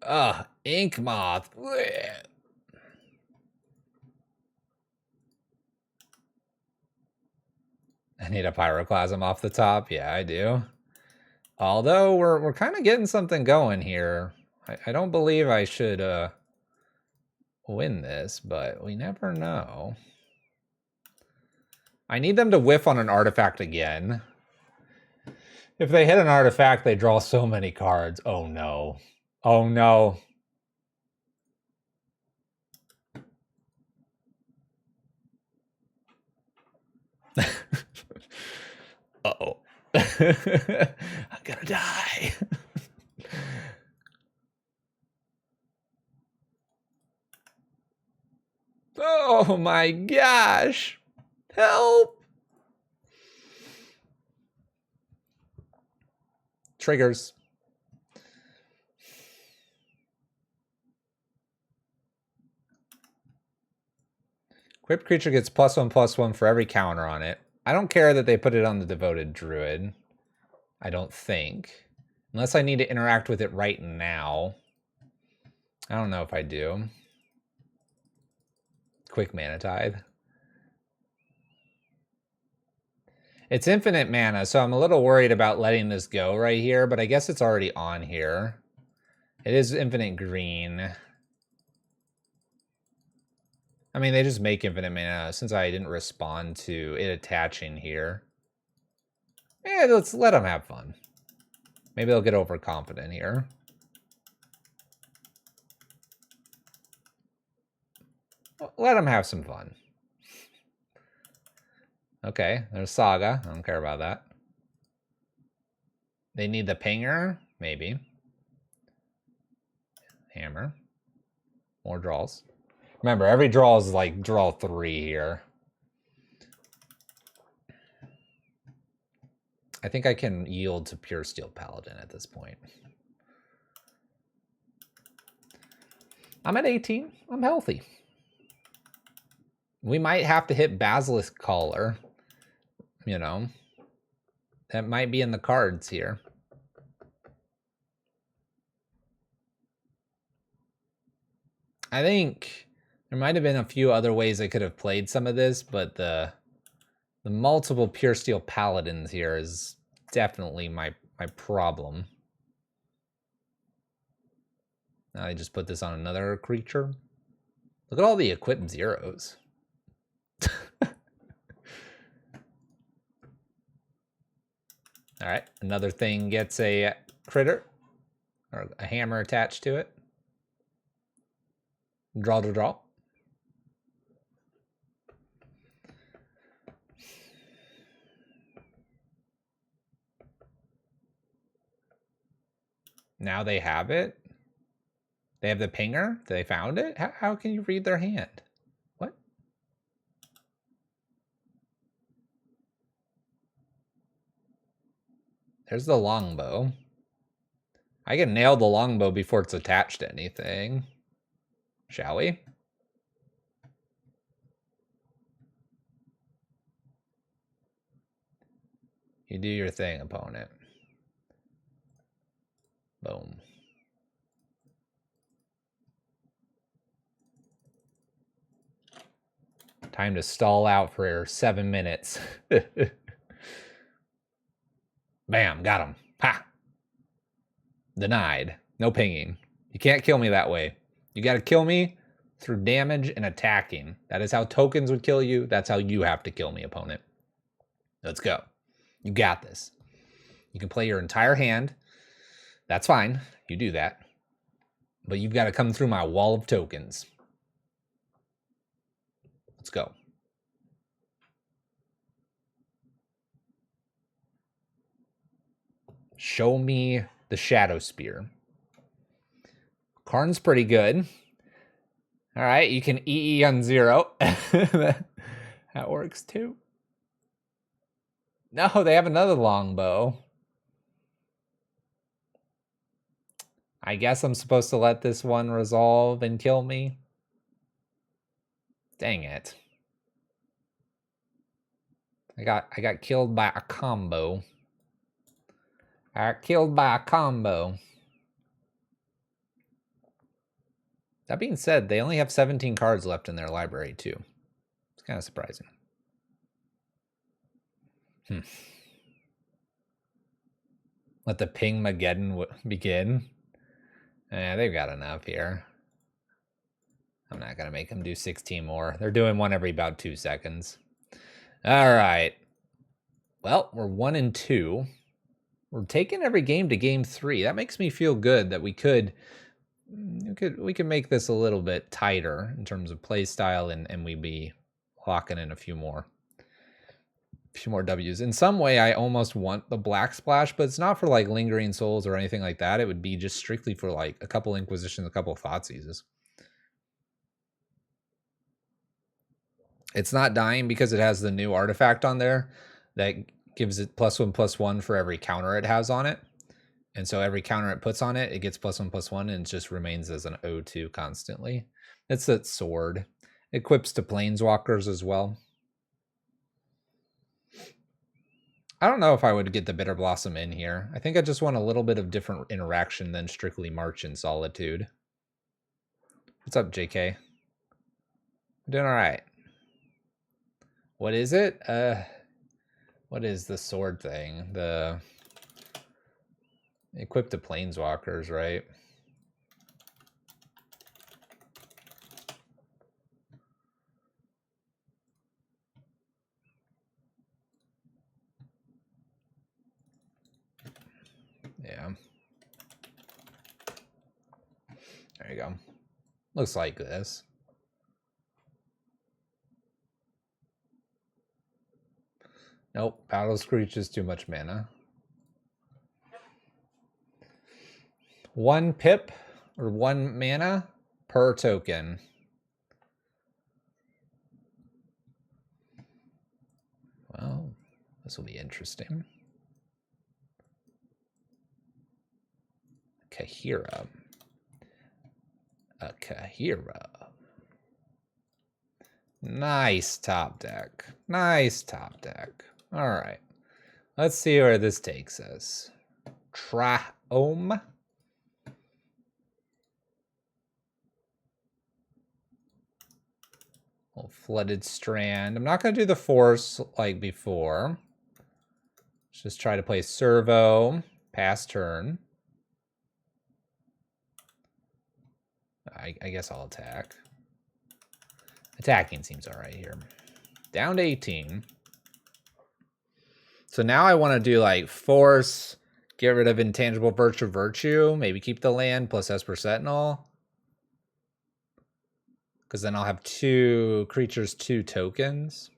Ugh, Inkmoth. Blech. I need a Pyroclasm off the top. Yeah, I do. Although we're kind of getting something going here. I don't believe I should win this, but we never know. I need them to whiff on an artifact again. If they hit an artifact, they draw so many cards. Oh no. Oh no. Uh-oh. I'm gonna die. Oh my gosh. Help. Triggers. Equipped creature gets +1/+1 for every counter on it. I don't care that they put it on the Devoted Druid. I don't think. Unless I need to interact with it right now. I don't know if I do. Quick Mana Tithe. It's infinite mana, so I'm a little worried about letting this go right here, but I guess it's already on here. It is infinite green. I mean, they just make infinite mana since I didn't respond to it attaching here. Yeah, let's let them have fun. Maybe they'll get overconfident here. Let them have some fun. Okay, there's Saga. I don't care about that. They need the pinger? Maybe. Hammer. More draws. Remember, every draw is like draw 3 here. I think I can yield to Pure Steel Paladin at this point. I'm at 18. I'm healthy. We might have to hit Basilisk Caller. You know, that might be in the cards here. I think there might have been a few other ways I could have played some of this, but the multiple Pure Steel Paladins here is definitely my problem. Now I just put this on another creature. Look at all the equipped zeros. All right, another thing gets a critter or a hammer attached to it. Draw to draw. Now they have it. They have the pinger. They found it. How can you read their hand? What? There's the longbow. I can nail the longbow before it's attached to anything. Shall we? You do your thing, opponent. Boom. Time to stall out for 7 minutes. Bam, got him. Ha! Denied. No pinging. You can't kill me that way. You gotta kill me through damage and attacking. That is how tokens would kill you. That's how you have to kill me, opponent. Let's go. You got this. You can play your entire hand. That's fine. You do that. But you've got to come through my wall of tokens. Let's go. Show me the Shadow Spear. Karn's pretty good. All right, you can EE on 0. That works too. No, they have another longbow. I guess I'm supposed to let this one resolve and kill me. Dang it. I got killed by a combo. I got killed by a combo. That being said, they only have 17 cards left in their library too. It's kind of surprising. Let the Ping-mageddon begin. They've got enough here. I'm not going to make them do 16 more. They're doing one every about 2 seconds. All right. Well, we're 1-2. We're taking every game to game 3. That makes me feel good that we could make this a little bit tighter in terms of play style, and we'd be locking in a few more W's. In some way, I almost want the Black Splash, but it's not for like Lingering Souls or anything like that. It would be just strictly for like a couple Inquisitions, a couple Thoughtseizes. It's not dying because it has the new artifact on there that gives it +1/+1 for every counter it has on it. And so every counter it puts on it, it gets +1/+1 and it just remains as an O2 constantly. It's that sword. Equips to Planeswalkers as well. I don't know if I would get the Bitter Blossom in here. I think I just want a little bit of different interaction than strictly March in Solitude. What's up, JK? I'm doing all right. What is it? What is the sword thing? The equip to Planeswalkers, right? Yeah. There you go. Looks like this. Nope, Battle Screech is too much mana. 1 pip or 1 mana per token. Well, this will be interesting. Kahira. a Kahira. Nice top deck. Nice top deck. All right. Let's see where this takes us. Triome. Oh, Flooded Strand. I'm not going to do the Force like before. Let's just try to play Servo. Pass turn. I guess I'll attack. Attacking seems all right here. Down to 18. So now I want to do like Force, get rid of Intangible Virtue, maybe keep the land plus Esper Sentinel. Because then I'll have 2 creatures, 2 tokens.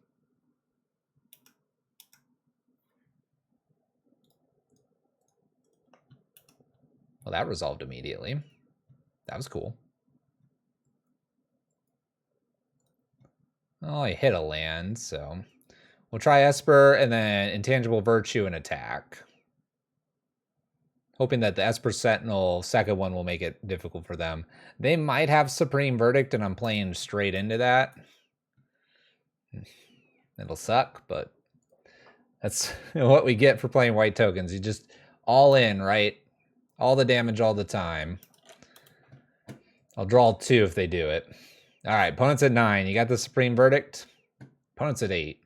Well, that resolved immediately. That was cool. Oh, I hit a land, so we'll try Esper and then Intangible Virtue and attack. Hoping that the Esper Sentinel second one will make it difficult for them. They might have Supreme Verdict, and I'm playing straight into that. It'll suck, but that's what we get for playing white tokens. You just all in, right? All the damage all the time. I'll draw 2 if they do it. All right, opponent's at 9. You got the Supreme Verdict. Opponent's at 8.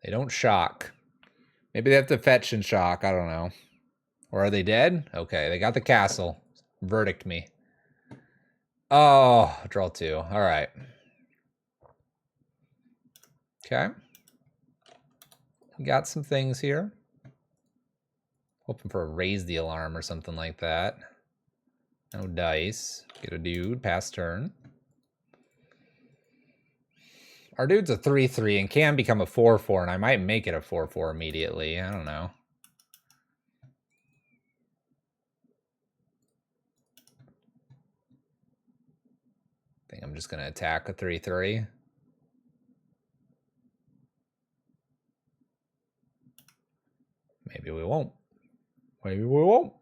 They don't shock. Maybe they have to fetch and shock. I don't know. Or are they dead? Okay, they got the castle. Verdict me. Oh, draw 2. All right. Okay. We got some things here. Hoping for a raise the alarm or something like that. No dice. Get a dude. Pass turn. Our dude's a 3/3 and can become a 4/4, and I might make it a 4/4 immediately. I don't know. I think I'm just going to attack a 3/3. Maybe we won't. Maybe we won't.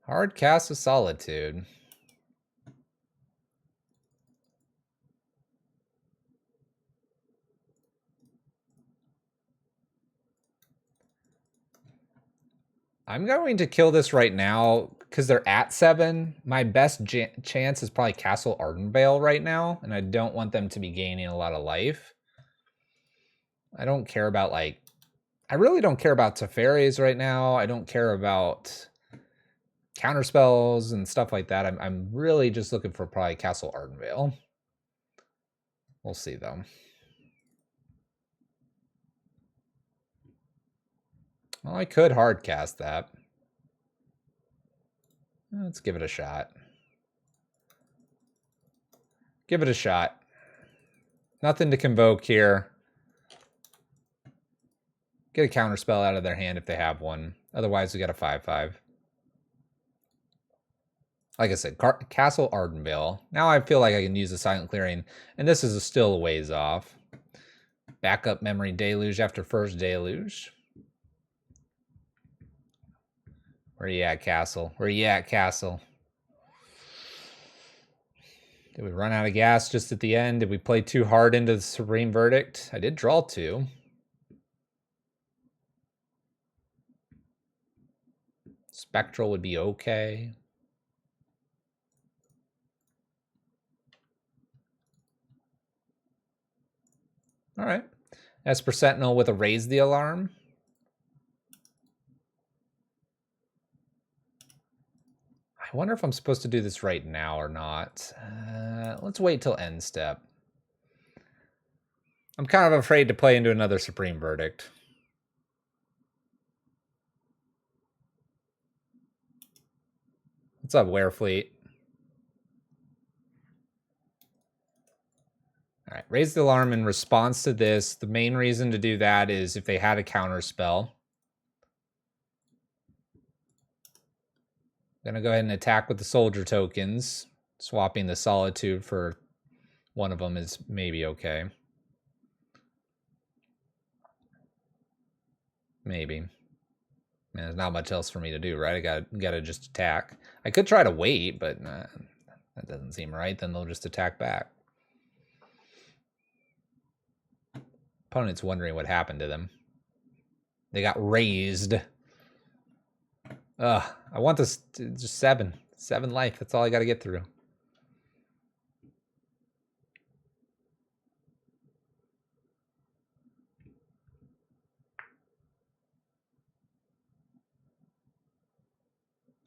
Hard Cast of Solitude. I'm going to kill this right now because they're at 7. My best chance is probably Castle Ardenvale right now, and I don't want them to be gaining a lot of life. I don't care about, like... I really don't care about Teferis right now. I don't care about counterspells and stuff like that. I'm really just looking for probably Castle Ardenvale. We'll see, though. Well, I could hard cast that. Let's give it a shot. Give it a shot. Nothing to convoke here. Get a counterspell out of their hand if they have one. Otherwise, we got a 5/5. Like I said, Castle Ardenvale. Now I feel like I can use the Silent Clearing, and this is still a ways off. Backup Memory Deluge after first Deluge. Where you at, Castle? Where you at, Castle? Did we run out of gas just at the end? Did we play too hard into the Supreme Verdict? I did draw 2. Spectral would be okay. All right. Esper Sentinel with a raise the alarm. I wonder if I'm supposed to do this right now or not. Let's wait till end step. I'm kind of afraid to play into another Supreme Verdict. What's up, Werefleet? All right, raise the alarm in response to this. The main reason to do that is if they had a counter spell. I'm gonna go ahead and attack with the soldier tokens. Swapping the Solitude for one of them is maybe okay. Maybe. Man, there's not much else for me to do, right? I gotta just attack. I could try to wait, but that doesn't seem right. Then they'll just attack back. Opponent's wondering what happened to them. They got raised. I want this just 7 life. That's all I got to get through.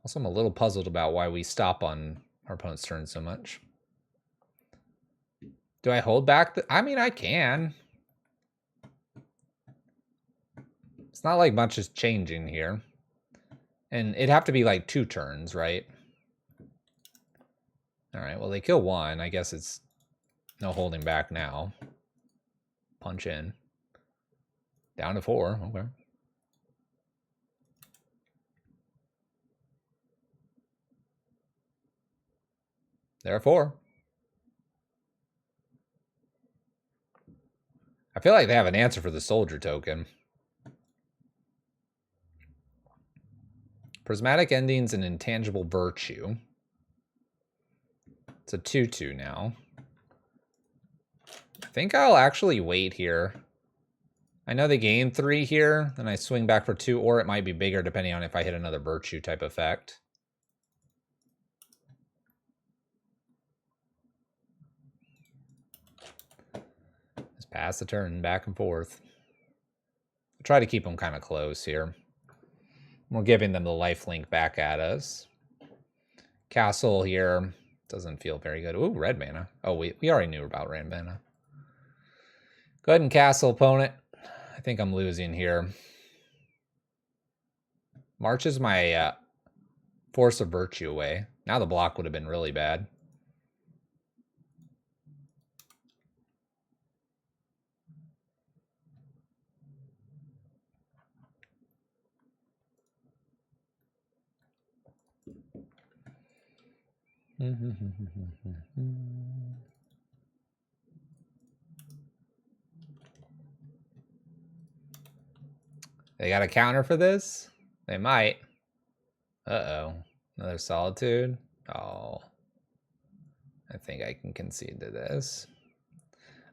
Also, I'm a little puzzled about why we stop on our opponent's turn so much. Do I hold back? I mean, I can. It's not like much is changing here. And it'd have to be like 2 turns, right? All right, well, they kill 1. I guess it's no holding back now. Punch in. Down to 4. Okay. There are 4. I feel like they have an answer for the soldier token. Prismatic Ending's an intangible virtue. It's a 2/2 now. I think I'll actually wait here. I know they gain 3 here, then I swing back for 2, or it might be bigger depending on if I hit another virtue type effect. Just pass the turn back and forth. I'll try to keep them kind of close here. We're giving them the lifelink back at us. Castle here doesn't feel very good. Ooh, red mana. Oh, we already knew about red mana. Go ahead and castle, opponent. I think I'm losing here. Marches my Force of Virtue away. Now the block would have been really bad. They got a counter for this? They might. Uh-oh. Another Solitude? Oh. I think I can concede to this.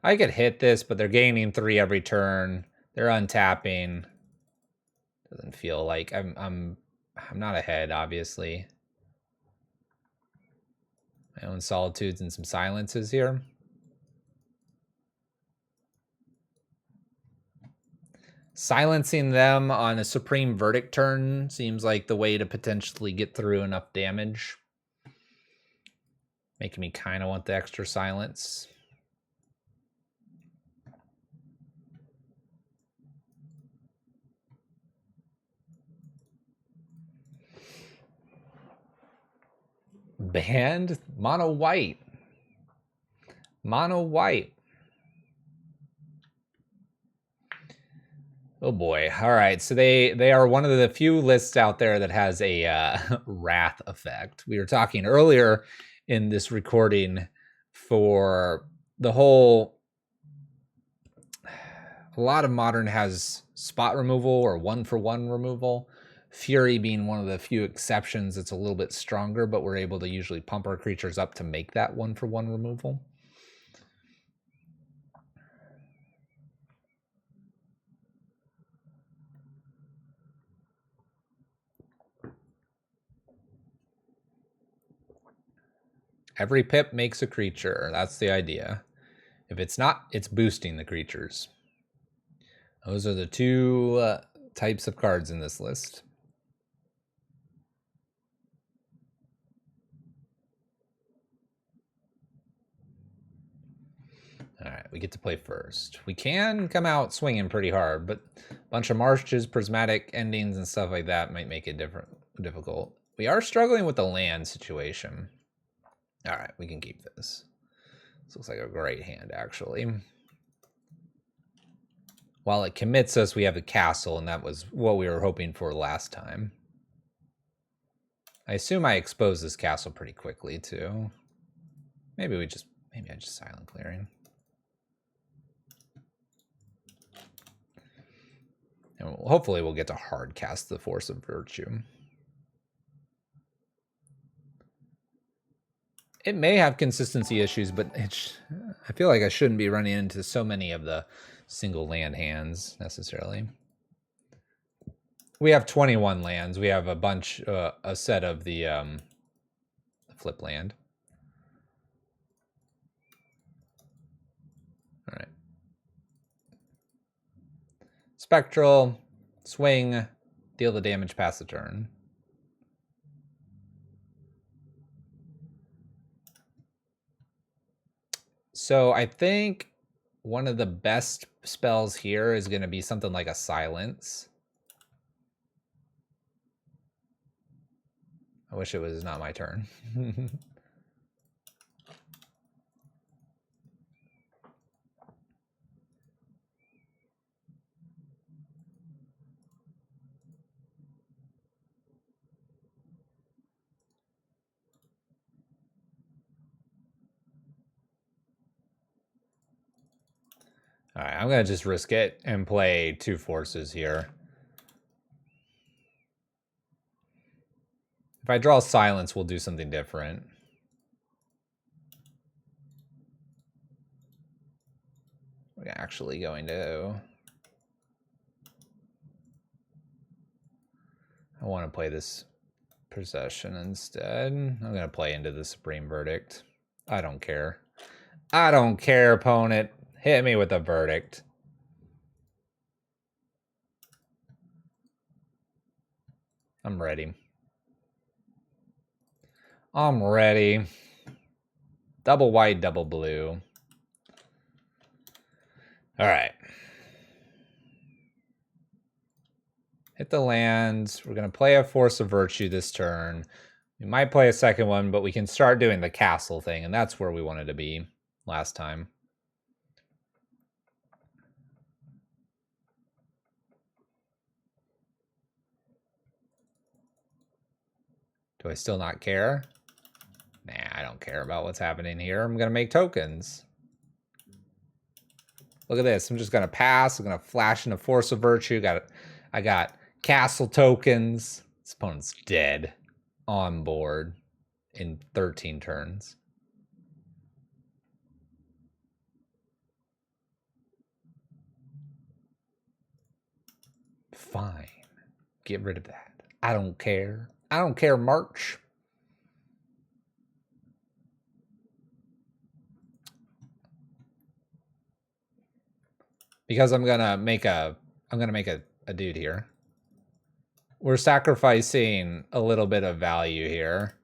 I could hit this, but they're gaining 3 every turn. They're untapping. Doesn't feel like I'm not ahead, obviously. My own Solitudes and some Silences here. Silencing them on a Supreme Verdict turn seems like the way to potentially get through enough damage. Making me kind of want the extra silence. Banned? Mono white. Mono white. Oh boy. All right. So they are one of the few lists out there that has a wrath effect. We were talking earlier in this recording for the whole. A lot of Modern has spot removal or 1-for-1 removal. Fury being one of the few exceptions. It's a little bit stronger, but we're able to usually pump our creatures up to make that 1-for-1 removal. Every pip makes a creature. That's the idea. If it's not, it's boosting the creatures. Those are the 2 types of cards in this list. All right, we get to play first. We can come out swinging pretty hard, but a bunch of Marches, Prismatic Endings, and stuff like that might make it difficult. We are struggling with the land situation. All right, we can keep this. This looks like a great hand, actually. While it commits us, we have the castle, and that was what we were hoping for last time. I assume I expose this castle pretty quickly, too. Maybe I just silent clearing. And hopefully we'll get to hard cast the Force of Virtue. It may have consistency issues, but I feel like I shouldn't be running into so many of the single land hands necessarily. We have 21 lands. We have a bunch, a set of the flip land. All right. Spectral, swing, deal the damage, pass the turn. So I think one of the best spells here is going to be something like a silence. I wish it was not my turn. All right, I'm going to just risk it and play 2 forces here. If I draw silence, we'll do something different. We're actually going to... I want to play this Procession instead. I'm going to play into the Supreme Verdict. I don't care. I don't care, opponent. Hit me with a verdict. I'm ready. I'm ready. Double white, double blue. All right. Hit the lands. We're going to play a Force of Virtue this turn. We might play a second one, but we can start doing the castle thing, and that's where we wanted to be last time. Do I still not care? Nah, I don't care about what's happening here. I'm going to make tokens. Look at this. I'm just going to pass. I'm going to flash into Force of Virtue. I got castle tokens. This opponent's dead on board in 13 turns. Fine. Get rid of that. I don't care. I don't care, March. Because I'm gonna make a dude here. We're sacrificing a little bit of value here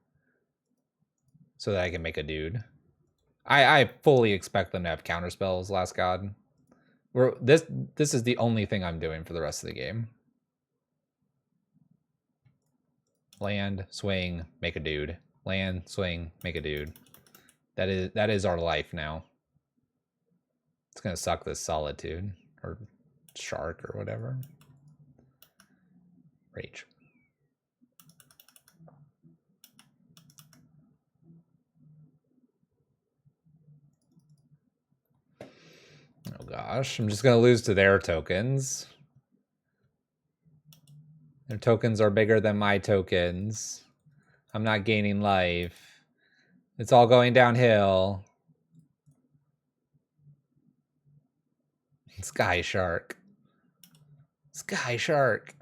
so that I can make a dude. I fully expect them to have counter spells, Last God. This is the only thing I'm doing for the rest of the game. Land, swing, make a dude. Land, swing, make a dude. That is our life now. It's gonna suck this Solitude or Shark or whatever. Rage. Oh gosh, I'm just gonna lose to their tokens. Their tokens are bigger than my tokens. I'm not gaining life. It's all going downhill. Sky Shark. Sky Shark.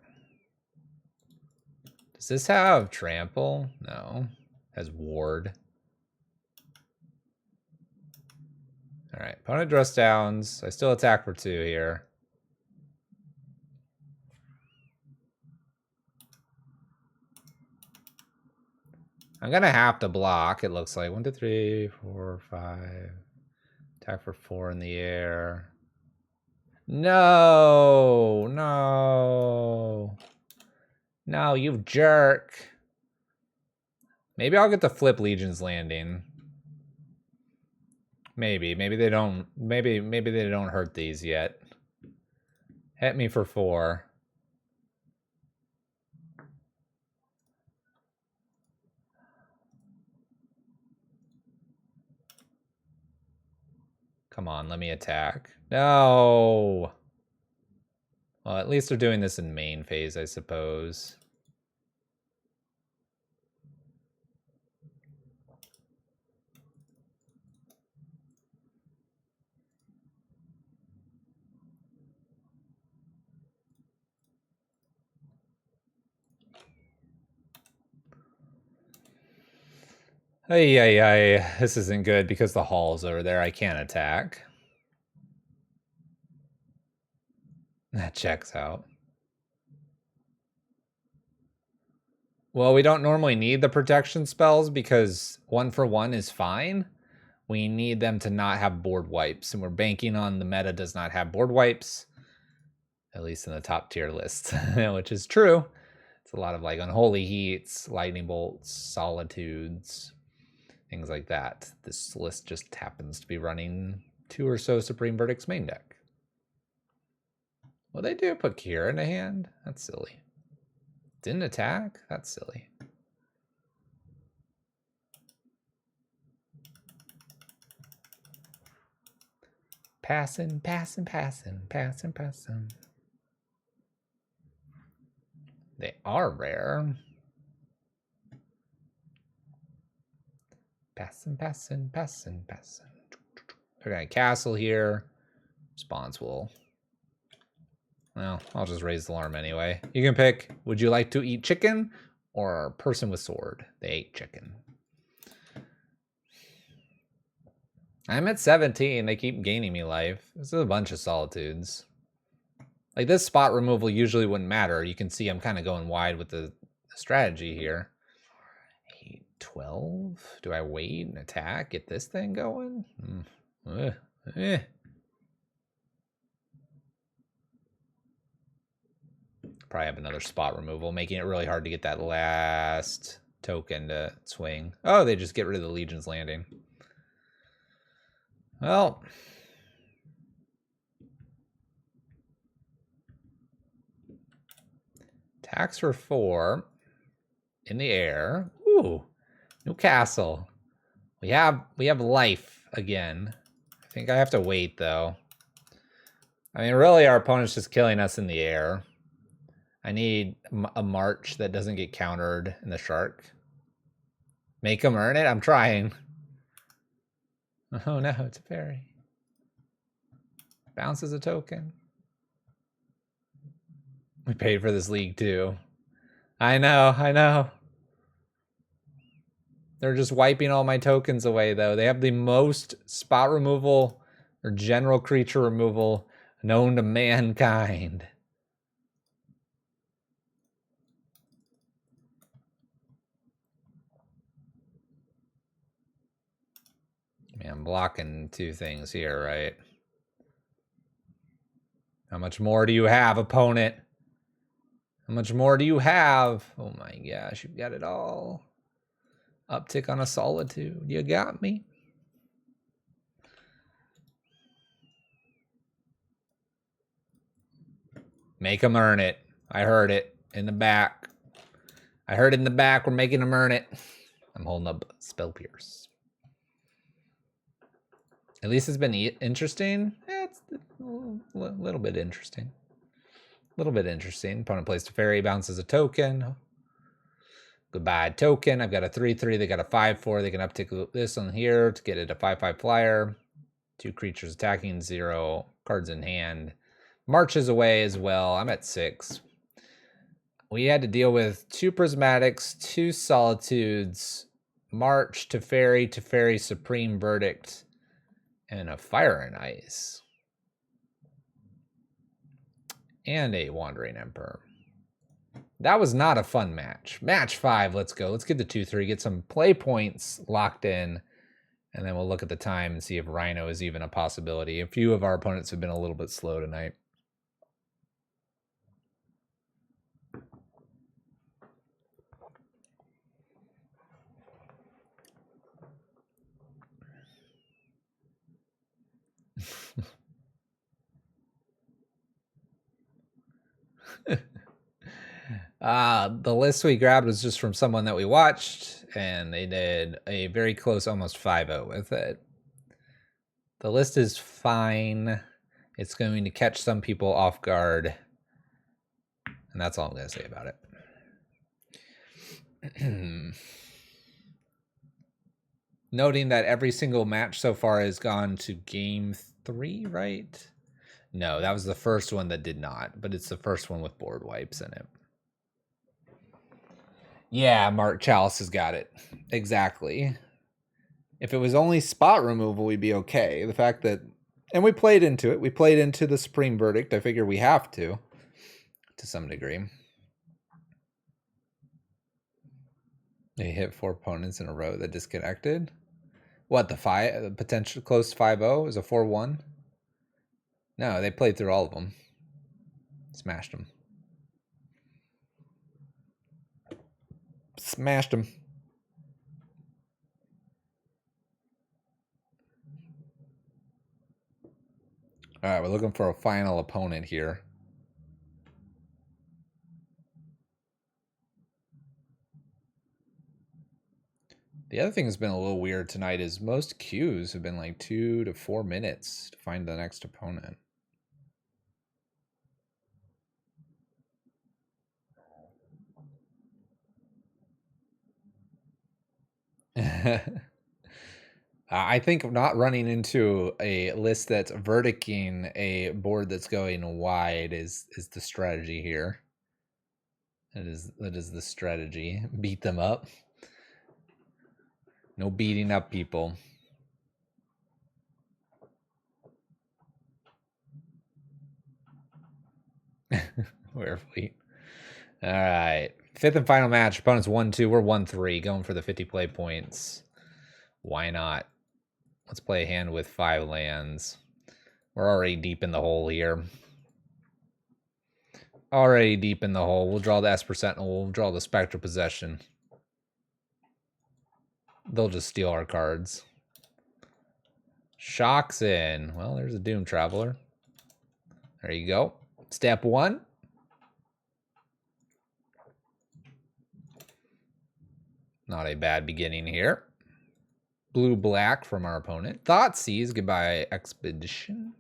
Does this have trample? No. It has ward. Alright, opponent dress downs. I still attack for 2 here. I'm gonna have to block, it looks like. 1, 2, 3, 4, 5. Attack for 4 in the air. No, no. No, you jerk. Maybe I'll get the flip Legion's Landing. Maybe they don't maybe they don't hurt these yet. Hit me for 4. Come on, let me attack. No. Well, at least they're doing this in main phase, I suppose. Hey, this isn't good because the hall's over there. I can't attack. That checks out. Well, we don't normally need the protection spells because 1-for-1 is fine. We need them to not have board wipes, and we're banking on the meta does not have board wipes, at least in the top tier list, which is true. It's a lot of like Unholy Heats, Lightning Bolts, Solitudes, things like that. This list just happens to be running 2 or so Supreme Verdict's main deck. Well, they do put Kira in a hand. That's silly. Didn't attack? That's silly. Passing. They are rare. Passing. They're gonna castle here. Response will. Well, I'll just raise the alarm anyway. You can pick, would you like to eat chicken or person with sword? They ate chicken. I'm at 17. They keep gaining me life. This is a bunch of solitudes. Like this spot removal usually wouldn't matter. You can see I'm kind of going wide with the strategy here. 8, 12. Do I wait and attack? Get this thing going? Probably have another spot removal, making it really hard to get that last token to swing. Oh, they just get rid of the Legion's Landing. Well, attacks for 4 in the air. Ooh, new castle. We have life again. I think I have to wait though. I mean, really, our opponent's just killing us in the air. I need a march that doesn't get countered in the shark. Make them earn it? I'm trying. Oh no, it's a fairy. Bounces a token. We paid for this league too. I know. They're just wiping all my tokens away though. They have the most spot removal or general creature removal known to mankind. Man, I'm blocking 2 things here, right? How much more do you have, opponent? How much more do you have? Oh my gosh, you've got it all. Uptick on a solitude. You got me. Make them earn it. I heard it in the back. I heard it in the back. We're making them earn it. I'm holding up Spell Pierce. At least it's been interesting. Yeah, it's a little bit interesting. Opponent plays Teferi, bounces a token. Goodbye token. I've got a 3/3. They got a 5/4. They can uptick this on here to get it a 5/5 flyer. 2 creatures attacking, 0 cards in hand. Marches away as well. I'm at 6. We had to deal with 2 prismatics, 2 solitudes, March, Teferi, Supreme Verdict, and a Fire and Ice. And a Wandering Emperor. That was not a fun match. Match 5, let's go. Let's get the 2-3, get some play points locked in, and then we'll look at the time and see if Rhino is even a possibility. A few of our opponents have been a little bit slow tonight. The list we grabbed was just from someone that we watched, and they did a very close, almost 5-0 with it. The list is fine. It's going to catch some people off guard. And that's all I'm going to say about it. Noting that every single match so far has gone to game 3, right? No, that was the first one that did not, but it's the first one with board wipes in it. Yeah, Mark Chalice has got it. Exactly. If it was only spot removal, we'd be okay. The fact that... And we played into it. We played into the Supreme Verdict. I figure we have to some degree. They hit 4 opponents in a row that disconnected. What, the potential close 5-0 is a 4-1? No, they played through all of them. Smashed them. Smashed them. All right, we're looking for a final opponent here. The other thing that's been a little weird tonight is most queues have been like 2 to 4 minutes to find the next opponent. I think not running into a list that's verdicing a board that's going wide is the strategy here. That is the strategy. Beat them up. No beating up people. Werefleet. All right. 5th and final match. Opponents 1-2. We're 1-3. Going for the 50 play points. Why not? Let's play a hand with 5 lands. We're already deep in the hole here. Already deep in the hole. We'll draw the Esper Sentinel. We'll draw the Spectral Possession. They'll just steal our cards. Shocks in. Well, there's a Doom Traveler. There you go. Step 1. Not a bad beginning here. Blue-black from our opponent. Thoughtseize. Goodbye, Exhibition.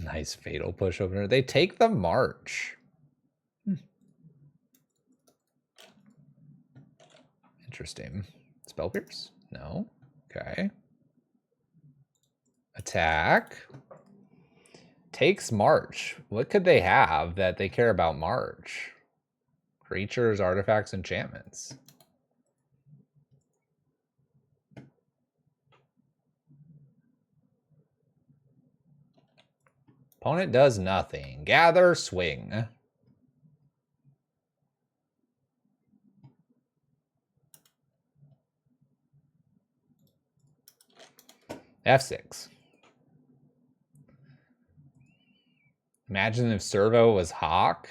Nice Fatal Push opener. They take the March. Interesting. Spell Pierce? No. Okay. Attack. Takes March. What could they have that they care about March? Creatures, artifacts, enchantments. Opponent does nothing. Gather, swing. F6. Imagine if Servo was Hawk.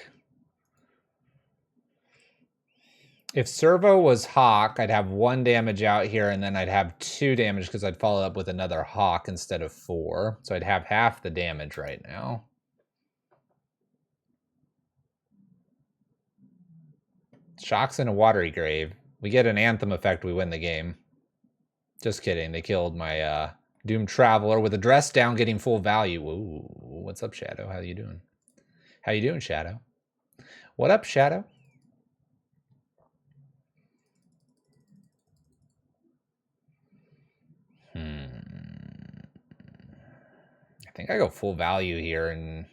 If Servo was Hawk, I'd have 1 damage out here, and then I'd have 2 damage because I'd follow up with another Hawk instead of 4. So I'd have half the damage right now. Shocks in a Watery Grave. We get an Anthem effect, we win the game. Just kidding. They killed my Doom Traveler with a dress down, getting full value. Ooh, what's up, Shadow? How you doing? How you doing, Shadow? What up, Shadow? I think I go full value here, and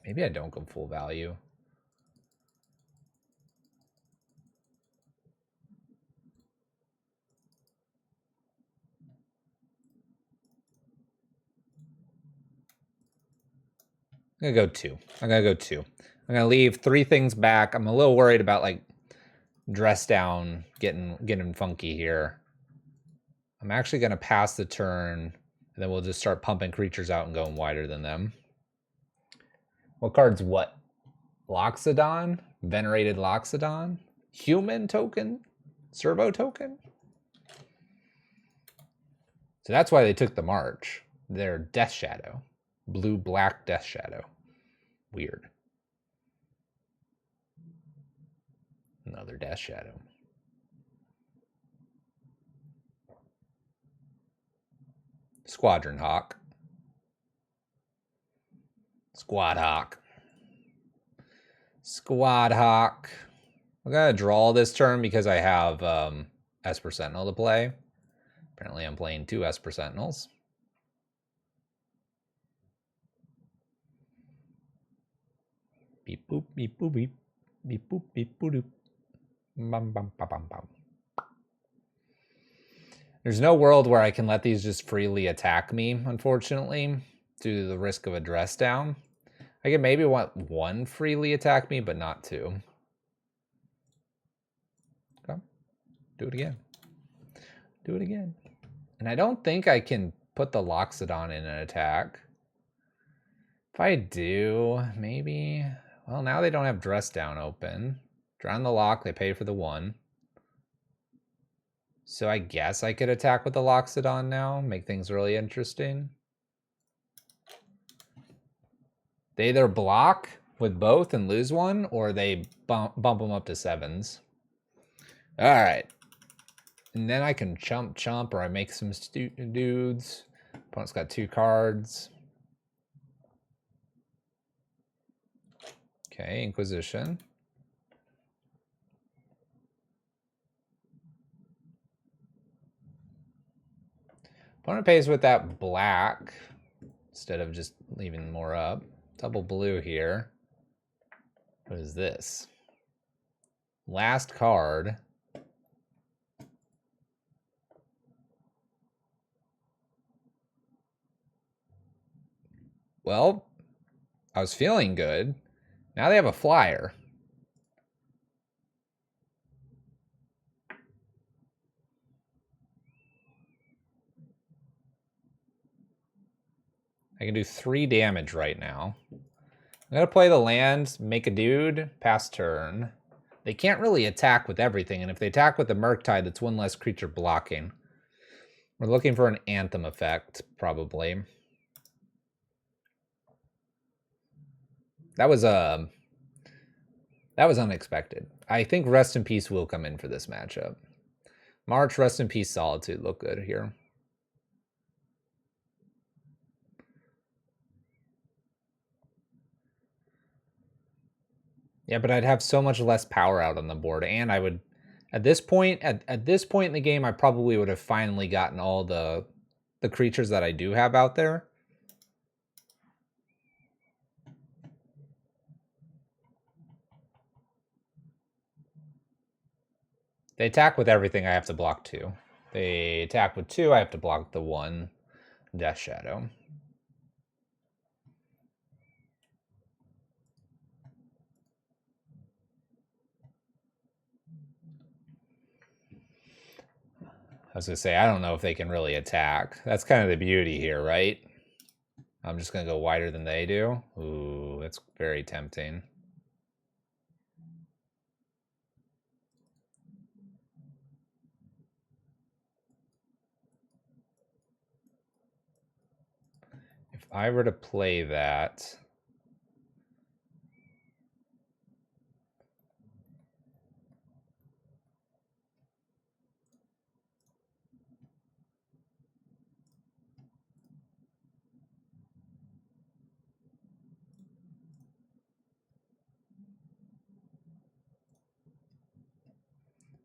maybe I don't go full value. I'm gonna go 2. I'm gonna go 2. I'm gonna leave 3 things back. I'm a little worried about like dress down getting funky here. I'm actually gonna pass the turn, and then we'll just start pumping creatures out and going wider than them. What card's what? Loxodon? Venerated Loxodon? Human token? Servo token? So that's why they took the March. They're Death Shadow. Blue-black Death Shadow. Weird. Another Death Shadow. Squadron Hawk. Squad Hawk. Squad Hawk. I'm going to draw this turn because I have Esper Sentinel to play. Apparently I'm playing 2 Esper Sentinels. Beep boop, beep boop, beep. Beep boop, beep boop, doop. Bum, bum, bum, bum, bum. There's no world where I can let these just freely attack me, unfortunately, due to the risk of a dress down. I can maybe want 1 freely attack me, but not 2. Okay. Do it again. Do it again. And I don't think I can put the Loxodon in an attack. If I do, maybe... Well, now they don't have dress down open. Drown the lock, they pay for the 1. So I guess I could attack with the Loxodon now, make things really interesting. They either block with both and lose 1, or they bump them up to 7s. All right. And then I can chump, or I make some dudes. Opponent's got 2 cards. Okay, Inquisition. Opponent pays with that black instead of just leaving more up. Double blue here. What is this? Last card. Well, I was feeling good. Now they have a flyer. I can do 3 damage right now. I'm going to play the land, make a dude, pass turn. They can't really attack with everything, and if they attack with the Murktide, that's 1 less creature blocking. We're looking for an Anthem effect, probably. That was unexpected. I think Rest in Peace will come in for this matchup. March, Rest in Peace, Solitude look good here. Yeah, but I'd have so much less power out on the board, and I would, at this point in the game, I probably would have finally gotten all the creatures that I do have out there. They attack with everything, I have to block 2. They attack with 2, I have to block the 1 Death Shadow. I was going to say, I don't know if they can really attack. That's kind of the beauty here, right? I'm just going to go wider than they do. Ooh, that's very tempting. If I were to play that...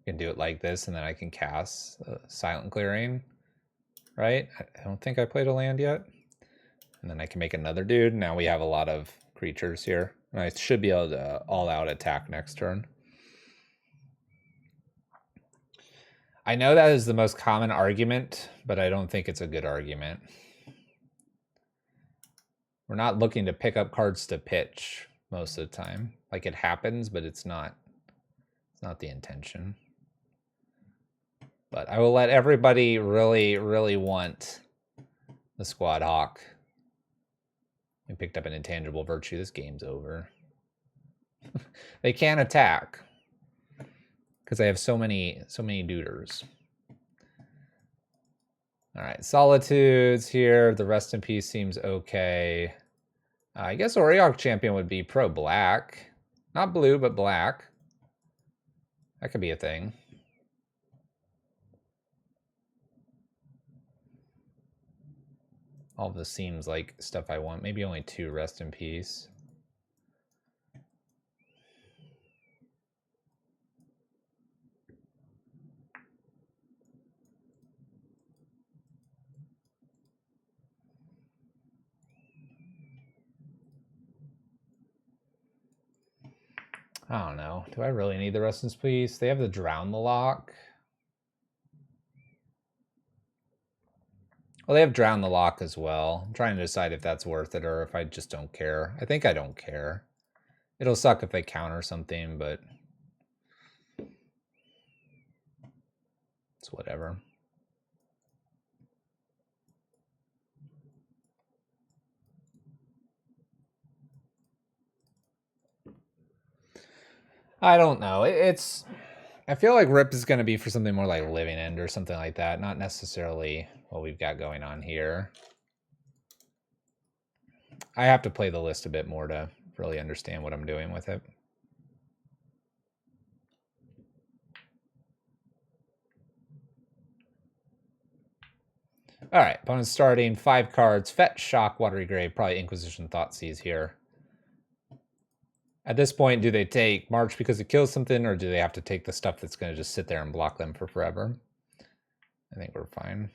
can do it like this, and then I can cast Silent Clearing, right? I don't think I played a land yet. And then I can make another dude. Now we have a lot of creatures here. And I should be able to all-out attack next turn. I know that is the most common argument, but I don't think it's a good argument. We're not looking to pick up cards to pitch most of the time. Like, it happens, but it's not the intention. But I will let everybody really, really want the Squad Hawk. We picked up an Intangible Virtue. This game's over. They can't attack because I have so many duders. All right, Solitudes here. The Rest in Peace seems okay. I guess Auriok Champion would be pro-black. Not blue, but black. That could be a thing. All of this seems like stuff I want. Maybe only 2, rest in peace. I don't know. Do I really need the rest in peace? They have the Drown the Lock. Well, they have Drown the Lock as well. I'm trying to decide if that's worth it or if I just don't care. I think I don't care. It'll suck if they counter something, but it's whatever. I don't know. I feel like Rip is going to be for something more like Living End or something like that. Not necessarily what we've got going on here. I have to play the list a bit more to really understand what I'm doing with it. All right, opponent's starting 5 cards. Fetch, Shock, Watery Grave, probably Inquisition Thoughtseize here. At this point, do they take March because it kills something, or do they have to take the stuff that's going to just sit there and block them for forever? I think we're fine.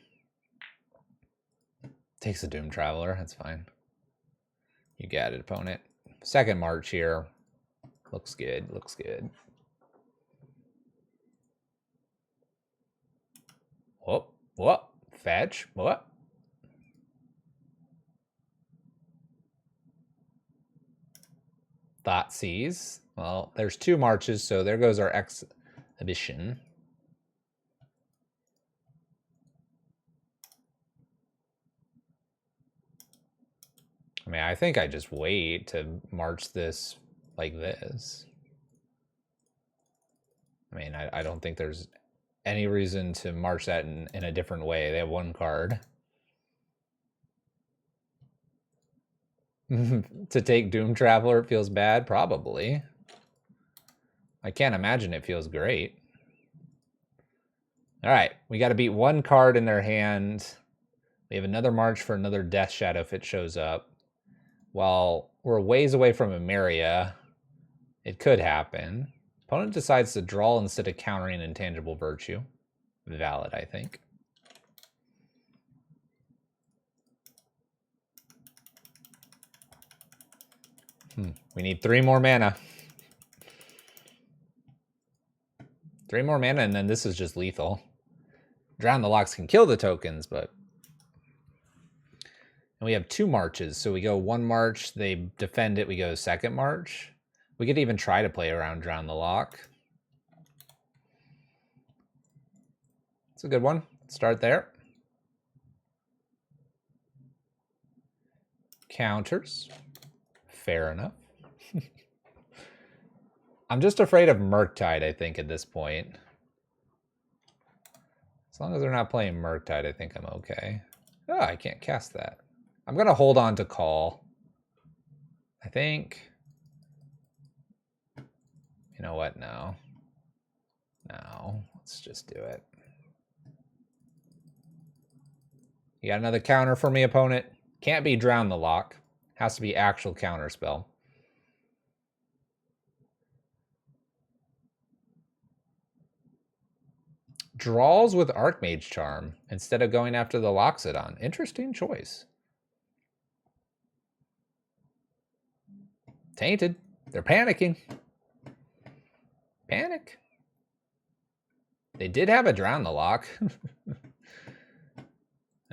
Takes a Doom Traveler, that's fine. You got it, opponent. Second March here. Looks good, looks good. Whoop, whoop, fetch, what? Thoughtseize. Well, there's 2 marches, so there goes our exhibition. I mean, I think I just wait to march this like this. I mean, I don't think there's any reason to march that in a different way. They have 1 card. To take Doom Traveler feels bad? Probably. I can't imagine it feels great. All right, we got to beat 1 card in their hand. We have another march for another Death Shadow if it shows up. While we're ways away from Emeria, it could happen. Opponent decides to draw instead of countering Intangible Virtue. Valid, I think. We need 3 more mana. 3 more mana, and then this is just lethal. Drown the Locks can kill the tokens, but... And we have 2 marches, so we go 1 march, they defend it, we go 2nd march. We could even try to play around Drown the Lock. It's a good one. Start there. Counters. Fair enough. I'm just afraid of Murktide, I think, at this point. As long as they're not playing Murktide, I think I'm okay. Oh, I can't cast that. I'm going to hold on to Call. I think... You know what? No. No. Let's just do it. You got another counter for me, opponent? Can't be Drown the Lock. Has to be actual counter spell. Draws with Archmage Charm instead of going after the Loxodon. Interesting choice. Tainted. They're panicking. Panic. They did have a Drown the Lock. All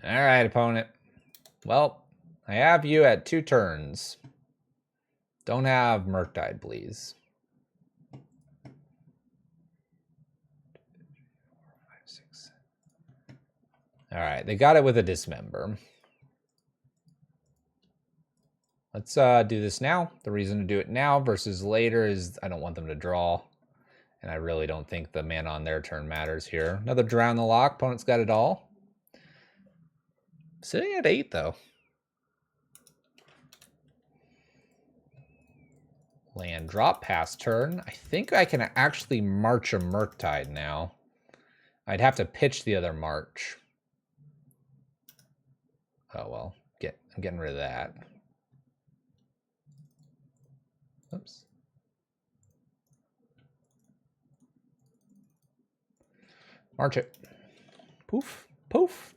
right, opponent. Well, I have you at 2 turns. Don't have Murktide, please. 5, 6. All right, they got it with a Dismember. Let's do this now. The reason to do it now versus later is I don't want them to draw. And I really don't think the mana on their turn matters here. Another Drown the Lock. Opponent's got it all. Sitting at 8, though. Land drop past turn. I think I can actually march a Murktide now. I'd have to pitch the other march. Oh, well. I'm getting rid of that. Oops. March it. Poof, poof.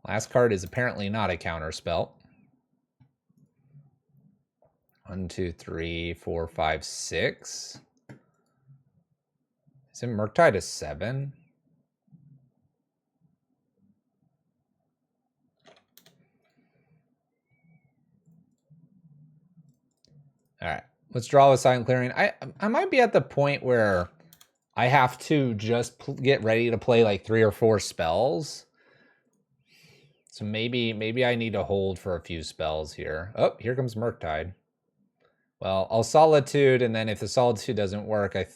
Last card is apparently not a counter spell. 1, 2, 3, 4, 5, 6. Isn't Murktide a 7? All right, let's draw with Silent Clearing. I might be at the point where I have to just get ready to play like 3 or 4 spells. So maybe I need to hold for a few spells here. Oh, here comes Murktide. Well, I'll Solitude, and then if the Solitude doesn't work, I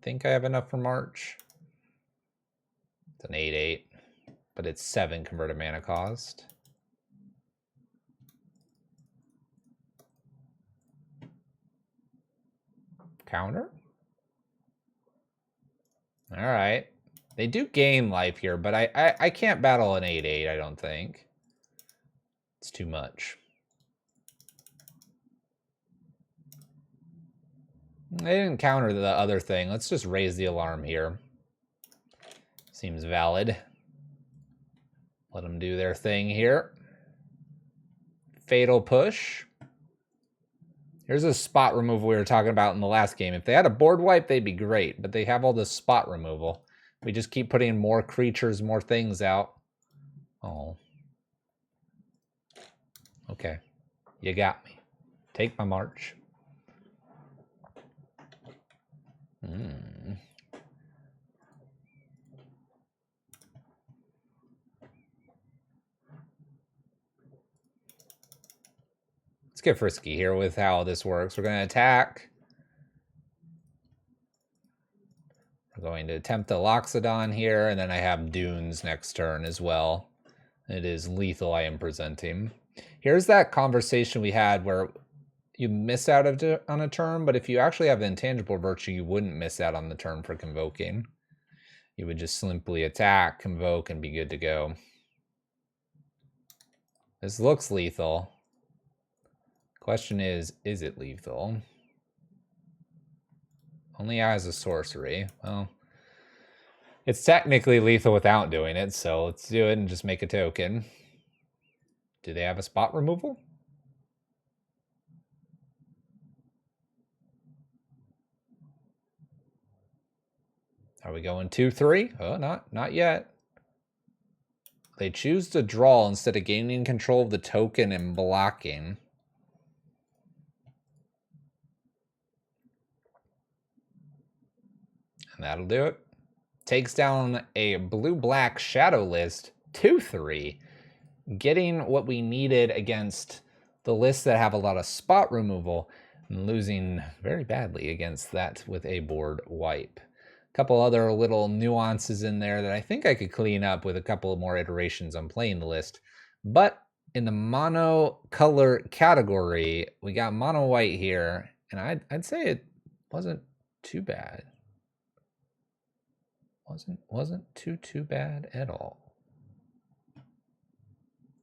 think I have enough for March. It's an 8/8, but it's 7 converted mana cost. Counter? All right. They do gain life here, but I can't battle an 8/8, I don't think. It's too much. They didn't counter the other thing. Let's just raise the alarm here. Seems valid. Let them do their thing here. Fatal Push. Here's a spot removal we were talking about in the last game. If they had a board wipe, they'd be great, but they have all this spot removal. We just keep putting more creatures, more things out. Oh. Okay. You got me. Take my March. Let's get frisky here with how this works. We're going to attack. We're going to attempt a Loxodon here, and then I have Dunes next turn as well. It is lethal I am presenting. Here's that conversation we had where you miss out on a turn, but if you actually have the Intangible Virtue, you wouldn't miss out on the turn for Convoking. You would just simply attack, Convoke, and be good to go. This looks lethal. Question is it lethal? Only as a sorcery. Well, it's technically lethal without doing it, so let's do it and just make a token. Do they have a spot removal? Are we going 2/3? Oh, not yet. They choose to draw instead of gaining control of the token and blocking. And that'll do it. Takes down a blue-black Shadow List, 2/3. Getting what we needed against the lists that have a lot of spot removal, and losing very badly against that with a board wipe. A couple other little nuances in there that I think I could clean up with a couple more iterations on playing the list. But in the mono color category, we got mono white here, and I'd say it wasn't too bad. Wasn't too bad at all.